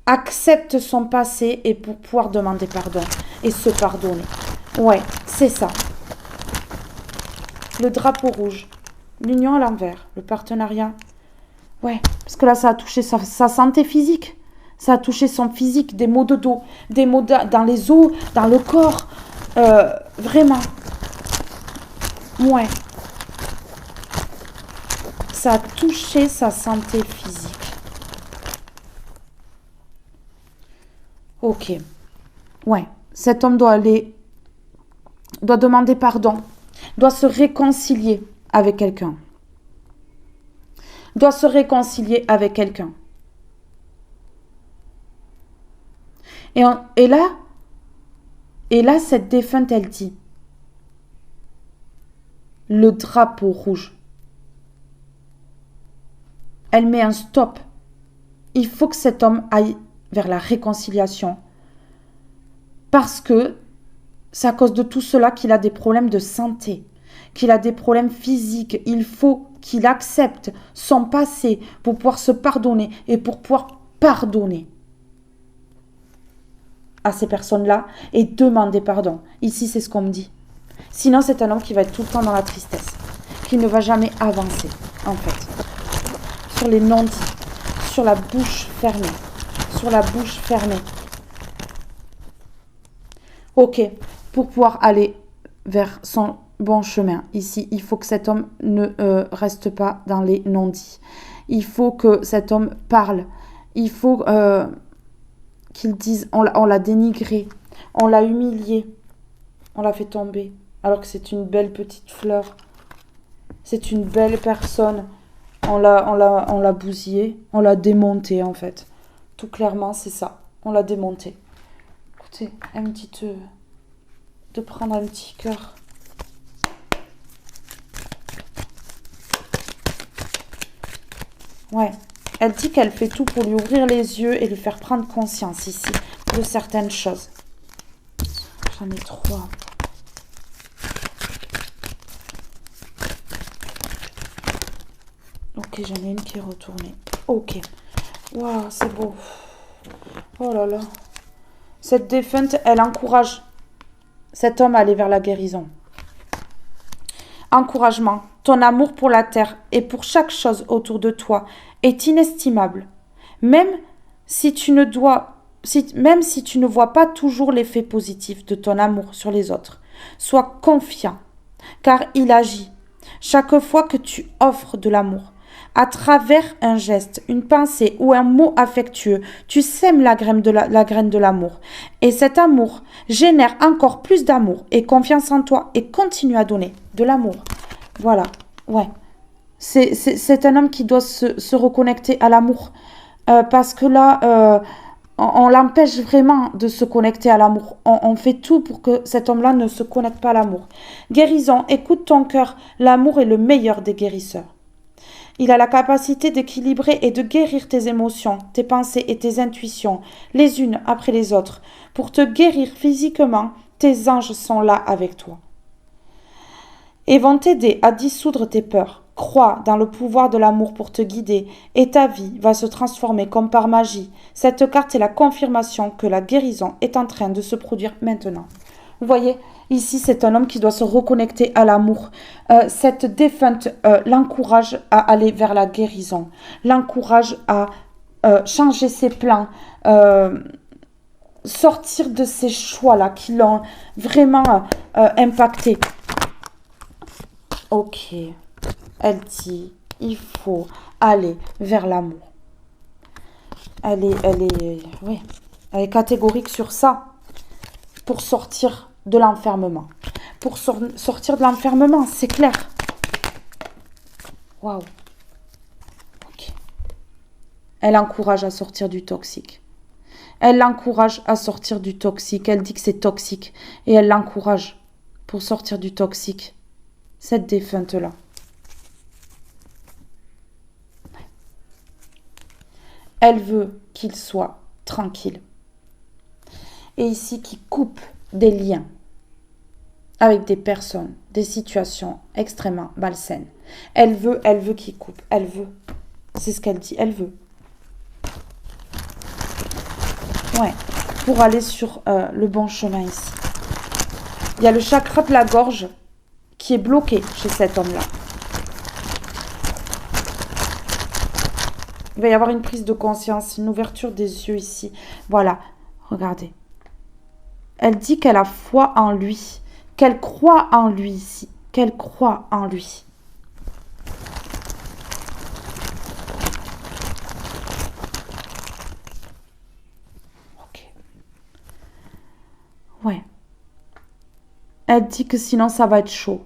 A: accepte son passé et pour pouvoir demander pardon et se pardonner. Ouais, c'est ça. Le drapeau rouge, l'union à l'envers, le partenariat. Ouais, parce que là, ça a touché sa santé physique. Ça a touché son physique, des maux de dos, des maux dans les os, dans le corps. Vraiment. Ouais. Ça a touché sa santé physique. Ok. Ouais. Cet homme doit demander pardon, doit se réconcilier avec quelqu'un. Doit se réconcilier avec quelqu'un. Et là, cette défunte, elle dit, le drapeau rouge. Elle met un stop. Il faut que cet homme aille vers la réconciliation. Parce que c'est à cause de tout cela qu'il a des problèmes de santé, qu'il a des problèmes physiques. Il faut qu'il accepte son passé pour pouvoir se pardonner et pour pouvoir pardonner à ces personnes-là et demander pardon. Ici, c'est ce qu'on me dit. Sinon, c'est un homme qui va être tout le temps dans la tristesse, qui ne va jamais avancer, en fait. Sur les non-dits, sur la bouche fermée, sur la bouche fermée. Ok, pour pouvoir aller vers son bon chemin, ici, il faut que cet homme ne reste pas dans les non-dits. Il faut que cet homme parle. Il faut qu'il dise, on l'a dénigré, on l'a humilié, on l'a fait tomber, alors que c'est une belle petite fleur. C'est une belle personne. On l'a bousillé, on l'a démonté en fait. Tout clairement, c'est ça. On l'a démonté. Écoutez, de prendre un petit cœur. Ouais. Elle dit qu'elle fait tout pour lui ouvrir les yeux et lui faire prendre conscience ici de certaines choses. J'en ai 3. Ok, j'en ai une qui est retournée. Ok. Waouh, c'est beau. Oh là là. Cette défunte, elle encourage cet homme à aller vers la guérison. Encouragement. Ton amour pour la terre et pour chaque chose autour de toi est inestimable. Même si tu ne vois pas toujours l'effet positif de ton amour sur les autres, sois confiant, car il agit. Chaque fois que tu offres de l'amour, à travers un geste, une pensée ou un mot affectueux, tu sèmes la graine de l'amour. Et cet amour génère encore plus d'amour et confiance en toi et continue à donner de l'amour. Voilà, ouais. C'est un homme qui doit se reconnecter à l'amour. Parce que là, on l'empêche vraiment de se connecter à l'amour. On fait tout pour que cet homme-là ne se connecte pas à l'amour. Guérison, écoute ton cœur. L'amour est le meilleur des guérisseurs. Il a la capacité d'équilibrer et de guérir tes émotions, tes pensées et tes intuitions, les unes après les autres. Pour te guérir physiquement, tes anges sont là avec toi. Et vont t'aider à dissoudre tes peurs. Crois dans le pouvoir de l'amour pour te guider et ta vie va se transformer comme par magie. Cette carte est la confirmation que la guérison est en train de se produire maintenant. Vous voyez, ici c'est un homme qui doit se reconnecter à l'amour. Cette défunte l'encourage à aller vers la guérison, l'encourage à changer ses plans, sortir de ces choix-là qui l'ont vraiment impacté. Ok, elle dit, il faut aller vers l'amour. Elle est catégorique sur ça pour sortir de l'enfermement. Pour sortir de l'enfermement, c'est clair. Waouh. Ok. Elle encourage à sortir du toxique. Elle l'encourage à sortir du toxique. Elle dit que c'est toxique et elle l'encourage pour sortir du toxique. Cette défunte-là. Elle veut qu'il soit tranquille. Et ici, qui coupe des liens. avec des personnes, des situations extrêmement malsaines. Elle veut qu'il coupe. Elle veut. C'est ce qu'elle dit. Elle veut. Ouais. Pour aller sur le bon chemin ici. Il y a le chakra de la gorge qui est bloqué chez cet homme-là. Il va y avoir une prise de conscience, une ouverture des yeux ici. Voilà, regardez. Elle dit qu'elle a foi en lui, qu'elle croit en lui ici, qu'elle croit en lui. Ok. Ouais. Elle dit que sinon ça va être chaud.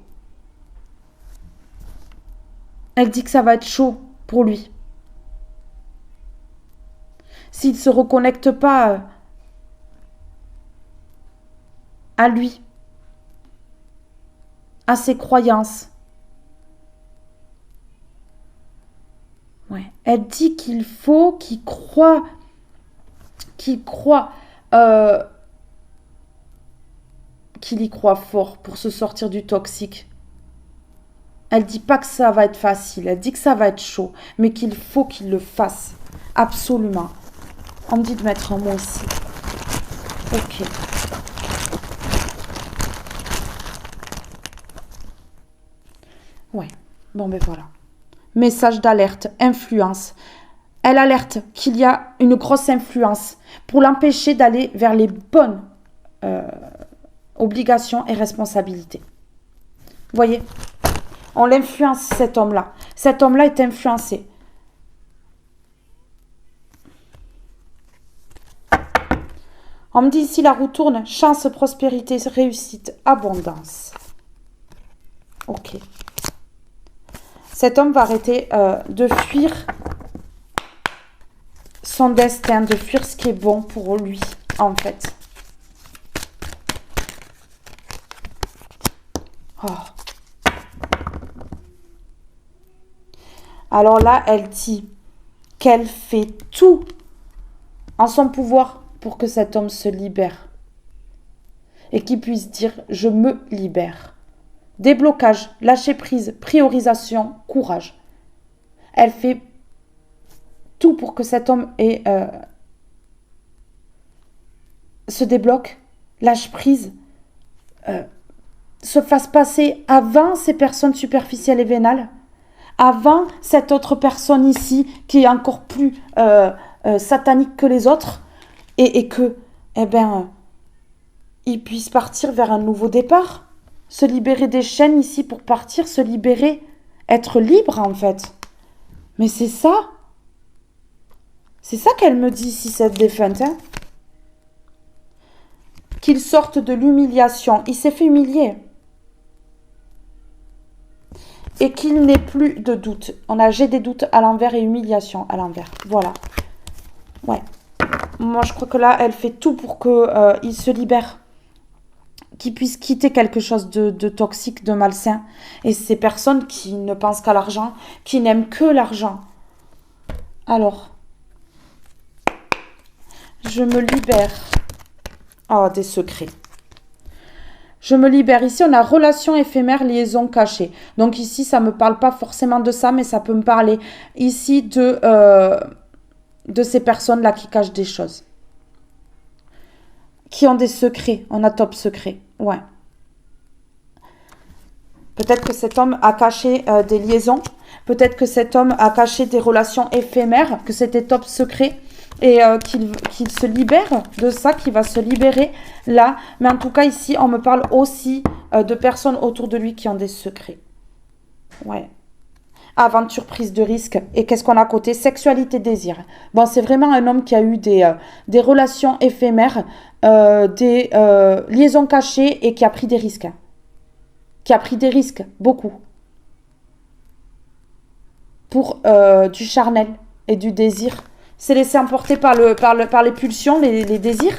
A: Elle dit que ça va être chaud pour lui. S'il ne se reconnecte pas à lui, à ses croyances. Ouais. Elle dit qu'il faut qu'il croit qu'il y croit fort pour se sortir du toxique. Elle dit pas que ça va être facile, elle dit que ça va être chaud, mais qu'il faut qu'il le fasse. Absolument. On me dit de mettre un mot ici. Ok. Ouais. Bon, ben voilà. Message d'alerte, influence. Elle alerte qu'il y a une grosse influence pour l'empêcher d'aller vers les bonnes obligations et responsabilités. Vous voyez ? On l'influence, cet homme-là. Cet homme-là est influencé. On me dit ici, la roue tourne. Chance, prospérité, réussite, abondance. Ok. Cet homme va arrêter de fuir son destin, de fuir ce qui est bon pour lui, en fait. Oh. Alors là, elle dit qu'elle fait tout en son pouvoir pour que cet homme se libère. Et qu'il puisse dire « je me libère ». Déblocage, lâcher prise, priorisation, courage. Elle fait tout pour que cet homme se débloque, lâche prise, se fasse passer avant ces personnes superficielles et vénales, avant cette autre personne ici qui est encore plus satanique que les autres, et que, il puisse partir vers un nouveau départ, se libérer des chaînes ici pour partir, se libérer, être libre en fait. Mais c'est ça qu'elle me dit ici, cette défunte. Hein, qu'il sorte de l'humiliation. Il s'est fait humilier. Et qu'il n'ait plus de doute. On a j'ai des doutes à l'envers et humiliation à l'envers. Voilà. Ouais. Moi, je crois que là, elle fait tout pour qu'il se libère. Qu'il puisse quitter quelque chose de toxique, de malsain. Et ces personnes qui ne pensent qu'à l'argent, qui n'aiment que l'argent. Alors, je me libère. Oh, des secrets. Je me libère. Ici, on a relation éphémère, liaison cachée. Donc ici, ça ne me parle pas forcément de ça, mais ça peut me parler ici de ces personnes-là qui cachent des choses. Qui ont des secrets. On a top secret. Ouais. Peut-être que cet homme a caché des liaisons. Peut-être que cet homme a caché des relations éphémères, que c'était top secret. Et qu'il se libère de ça, qu'il va se libérer là. Mais en tout cas, ici, on me parle aussi de personnes autour de lui qui ont des secrets. Ouais. Aventure, prise de risque. Et qu'est-ce qu'on a à côté? Sexualité, désir. Bon, c'est vraiment un homme qui a eu des relations éphémères, des liaisons cachées et qui a pris des risques. Qui a pris des risques, beaucoup. Pour du charnel et du désir. C'est laissé emporter par les pulsions, les désirs,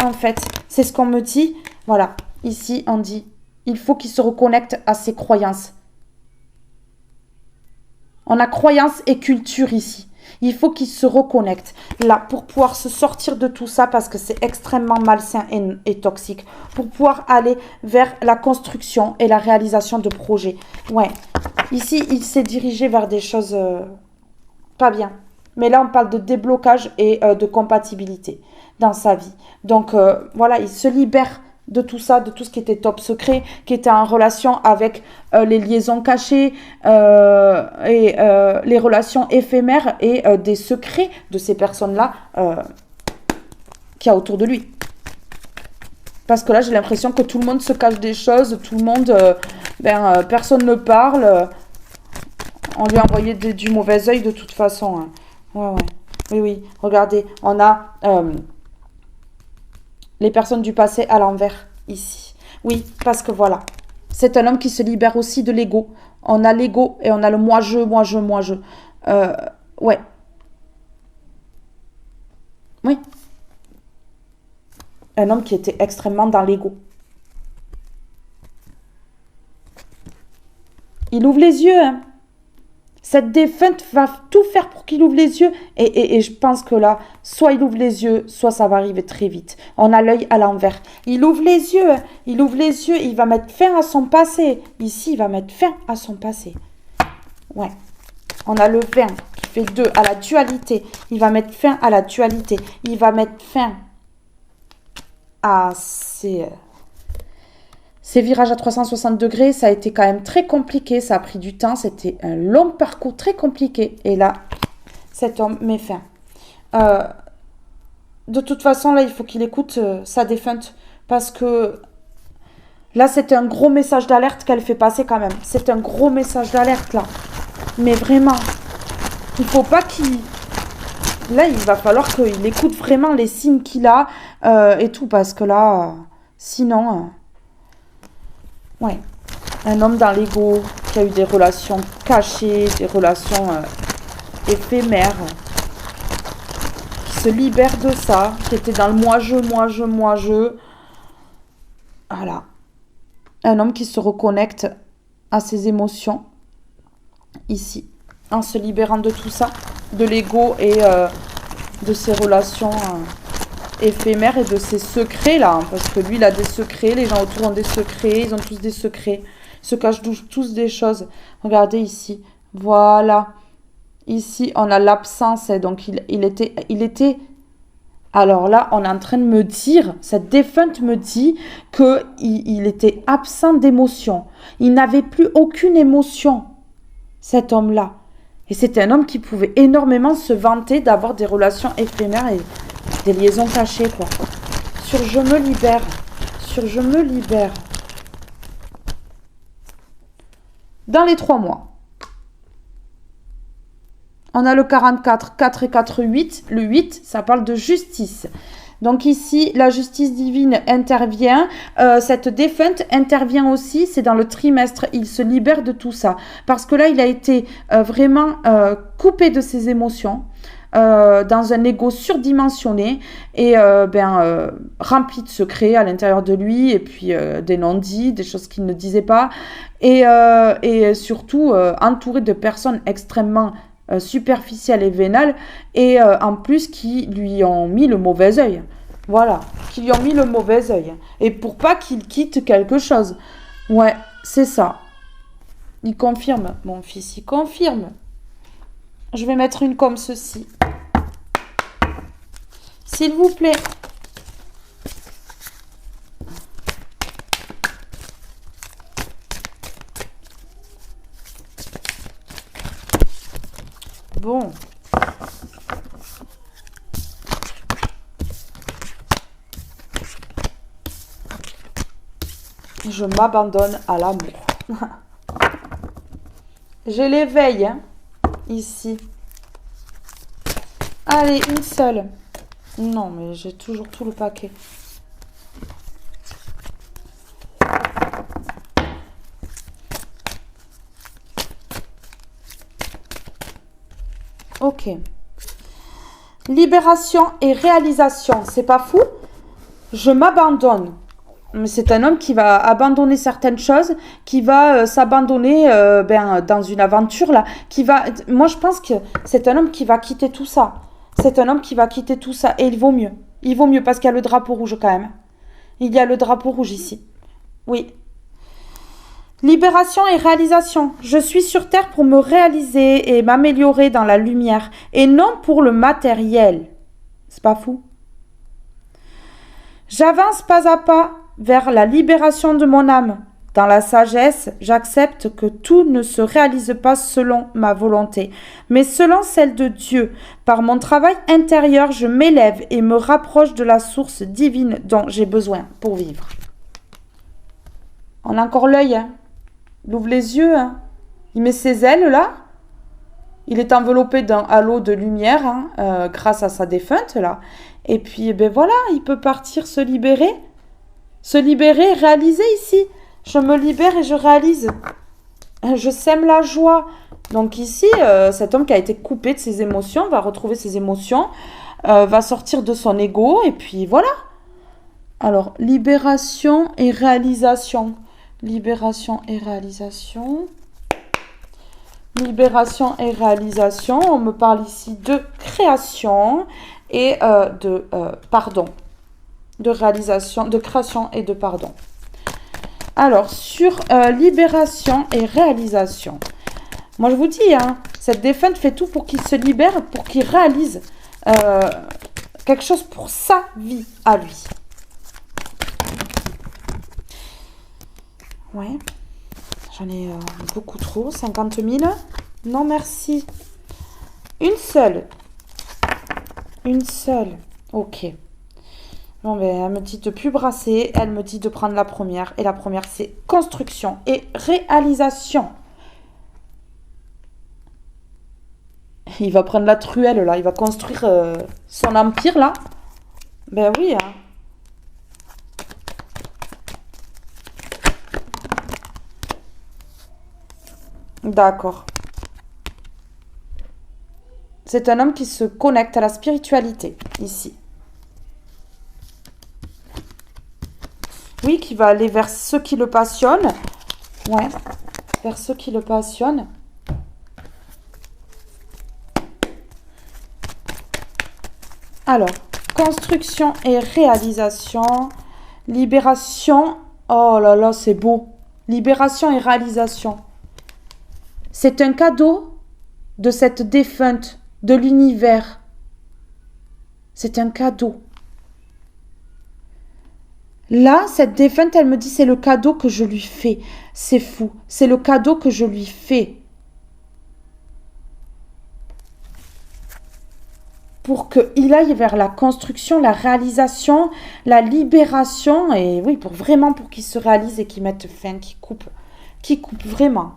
A: en fait. C'est ce qu'on me dit. Voilà, ici, on dit, il faut qu'il se reconnecte à ses croyances. On a croyances et culture ici. Il faut qu'il se reconnecte. Là, pour pouvoir se sortir de tout ça, parce que c'est extrêmement malsain et toxique, pour pouvoir aller vers la construction et la réalisation de projets. Ouais, ici, il s'est dirigé vers des choses pas bien. Mais là, on parle de déblocage et de compatibilité dans sa vie. Donc, voilà, il se libère de tout ça, de tout ce qui était top secret, qui était en relation avec les liaisons cachées et les relations éphémères et des secrets de ces personnes-là qu'il y a autour de lui. Parce que là, j'ai l'impression que tout le monde se cache des choses, tout le monde, personne ne parle. On lui a envoyé du mauvais œil de toute façon. Hein. Ouais. Oui, oui. Regardez, on a les personnes du passé à l'envers, ici. Oui, parce que voilà. C'est un homme qui se libère aussi de l'ego. On a l'ego et on a le moi-je, moi-je, moi-je. Ouais. Oui. Un homme qui était extrêmement dans l'ego. Il ouvre les yeux, hein. Cette défunte va tout faire pour qu'il ouvre les yeux. Et je pense que là, soit il ouvre les yeux, soit ça va arriver très vite. On a l'œil à l'envers. Il ouvre les yeux. Il ouvre les yeux. Il va mettre fin à son passé. Ici, il va mettre fin à son passé. Ouais. On a le 20 qui fait 2 à la dualité. Il va mettre fin à la dualité. Il va mettre fin à ces virages à 360 degrés, ça a été quand même très compliqué, ça a pris du temps, c'était un long parcours très compliqué. Et là, cet homme met fin. De toute façon, là, il faut qu'il écoute sa défunte. Parce que là, c'était un gros message d'alerte qu'elle fait passer quand même. C'est un gros message d'alerte, là. Mais vraiment, il ne faut pas qu'il... Là, il va falloir qu'il écoute vraiment les signes qu'il a et tout. Parce que là, sinon... Ouais, un homme dans l'ego qui a eu des relations cachées, des relations éphémères, qui se libère de ça, qui était dans le moi-je, moi-je, moi-je. Voilà. Un homme qui se reconnecte à ses émotions, ici, en se libérant de tout ça, de l'ego et de ses relations éphémères et de ses secrets là, hein, parce que lui il a des secrets, les gens autour ont des secrets, ils ont tous des secrets, ils se cachent tous des choses. Regardez ici, voilà, ici on a l'absence, donc il était, alors là on est en train de me dire, cette défunte me dit que il était absent d'émotion, il n'avait plus aucune émotion, cet homme-là, et c'était un homme qui pouvait énormément se vanter d'avoir des relations éphémères et des liaisons cachées, quoi. Sur je me libère. Sur je me libère. Dans les 3 mois. On a le 44, 4 et 4, 8. Le 8, ça parle de justice. Donc ici, la justice divine intervient. Cette défunte intervient aussi. C'est dans le trimestre. Il se libère de tout ça. Parce que là, il a été vraiment coupé de ses émotions. Dans un ego surdimensionné et rempli de secrets à l'intérieur de lui et puis des non-dits, des choses qu'il ne disait pas et surtout entouré de personnes extrêmement superficielles et vénales et en plus qui lui ont mis le mauvais œil. Voilà, qui lui ont mis le mauvais œil. Et pour pas qu'il quitte quelque chose. Ouais, c'est ça. Il confirme, mon fils, il confirme. Je vais mettre une comme ceci. S'il vous plaît. Bon. Je m'abandonne à l'amour. J'ai l'éveil, hein, ici. Allez, une seule. Non, mais j'ai toujours tout le paquet. Ok. Libération et réalisation, c'est pas fou? Je m'abandonne. Mais c'est un homme qui va abandonner certaines choses, qui va s'abandonner dans une aventure là, Moi, je pense que c'est un homme qui va quitter tout ça. C'est un homme qui va quitter tout ça et il vaut mieux. Il vaut mieux parce qu'il y a le drapeau rouge quand même. Il y a le drapeau rouge ici. Oui. Libération et réalisation. Je suis sur Terre pour me réaliser et m'améliorer dans la lumière et non pour le matériel. C'est pas fou? J'avance pas à pas vers la libération de mon âme. Dans la sagesse, j'accepte que tout ne se réalise pas selon ma volonté, mais selon celle de Dieu. Par mon travail intérieur, je m'élève et me rapproche de la source divine dont j'ai besoin pour vivre. On a encore l'œil, hein. Il ouvre les yeux, hein. Il met ses ailes là. Il est enveloppé d'un halo de lumière, hein, grâce à sa défunte là. Et puis, ben voilà, il peut partir se libérer. Se libérer, réaliser ici. Je me libère et je réalise. Je sème la joie. Donc ici, cet homme qui a été coupé de ses émotions va retrouver ses émotions, va sortir de son ego et puis voilà. Alors, libération et réalisation. Libération et réalisation. Libération et réalisation. On me parle ici de création et pardon. De réalisation, de création et de pardon. Alors, sur libération et réalisation. Moi, je vous dis, hein, cette défunte fait tout pour qu'il se libère, pour qu'il réalise quelque chose pour sa vie à lui. Ouais. J'en ai beaucoup trop. 50 000. Non, merci. Une seule. Une seule. Ok. Bon, ben, elle me dit de plus brasser. Elle me dit de prendre la première. Et la première, c'est construction et réalisation. Il va prendre la truelle, là. Il va construire son empire, là. Ben oui, hein. D'accord. C'est un homme qui se connecte à la spiritualité, ici. Oui, qui va aller vers ceux qui le passionnent. Ouais, vers ceux qui le passionnent. Alors, construction et réalisation. Libération. Oh là là, c'est beau. Libération et réalisation. C'est un cadeau de cette défunte, de l'univers. C'est un cadeau. Là, cette défunte, elle me dit, c'est le cadeau que je lui fais. C'est fou. C'est le cadeau que je lui fais. Pour qu'il aille vers la construction, la réalisation, la libération. Et oui, pour qu'il se réalise et qu'il mette fin, qu'il coupe vraiment.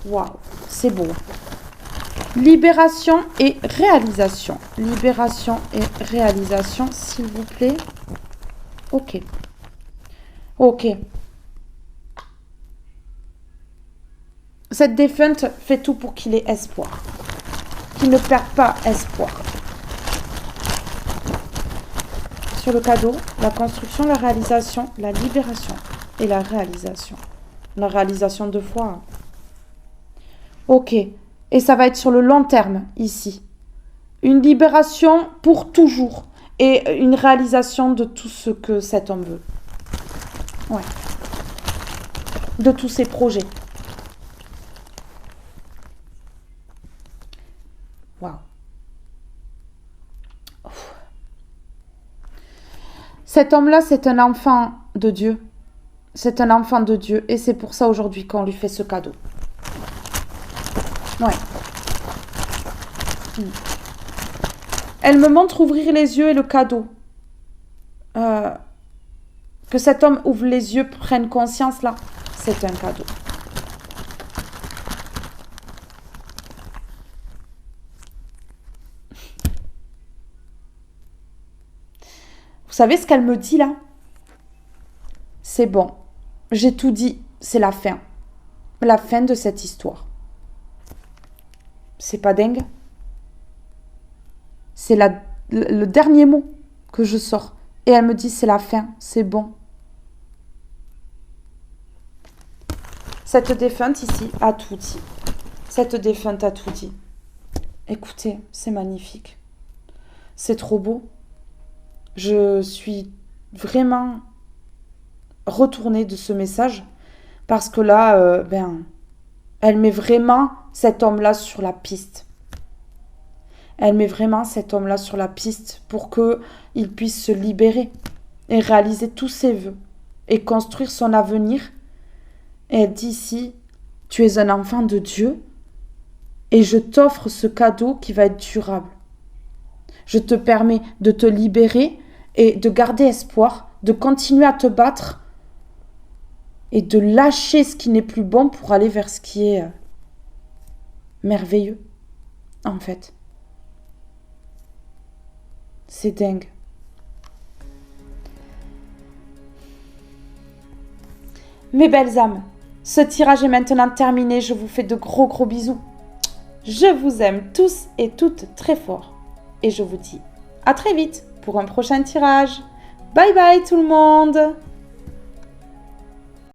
A: Waouh, c'est beau. Libération et réalisation. Libération et réalisation, s'il vous plaît. Ok. Ok. Cette défunte fait tout pour qu'il ait espoir. Qu'il ne perde pas espoir. Sur le cadeau, la construction, la réalisation, la libération et la réalisation. La réalisation 2 fois. Ok. Et ça va être sur le long terme, ici. Une libération pour toujours. Et une réalisation de tout ce que cet homme veut. Ouais. De tous ses projets. Waouh. Cet homme-là, c'est un enfant de Dieu. C'est un enfant de Dieu. Et c'est pour ça aujourd'hui qu'on lui fait ce cadeau. Ouais. Elle me montre ouvrir les yeux et le cadeau. Que cet homme ouvre les yeux, prenne conscience là, c'est un cadeau. Vous savez ce qu'elle me dit là? C'est bon, j'ai tout dit, c'est la fin. La fin de cette histoire. C'est pas dingue? C'est le dernier mot que je sors. Et elle me dit, c'est la fin, c'est bon. Cette défunte ici a tout dit. Cette défunte a tout dit. Écoutez, c'est magnifique. C'est trop beau. Je suis vraiment retournée de ce message parce que là, elle met vraiment cet homme-là sur la piste. Elle met vraiment cet homme-là sur la piste pour qu'il puisse se libérer et réaliser tous ses vœux et construire son avenir. Et elle dit ici, tu es un enfant de Dieu et je t'offre ce cadeau qui va être durable. Je te permets de te libérer et de garder espoir, de continuer à te battre et de lâcher ce qui n'est plus bon pour aller vers ce qui est merveilleux, en fait. C'est dingue. Mes belles âmes, ce tirage est maintenant terminé. Je vous fais de gros gros bisous. Je vous aime tous et toutes très fort. Et je vous dis à très vite pour un prochain tirage. Bye bye tout le monde!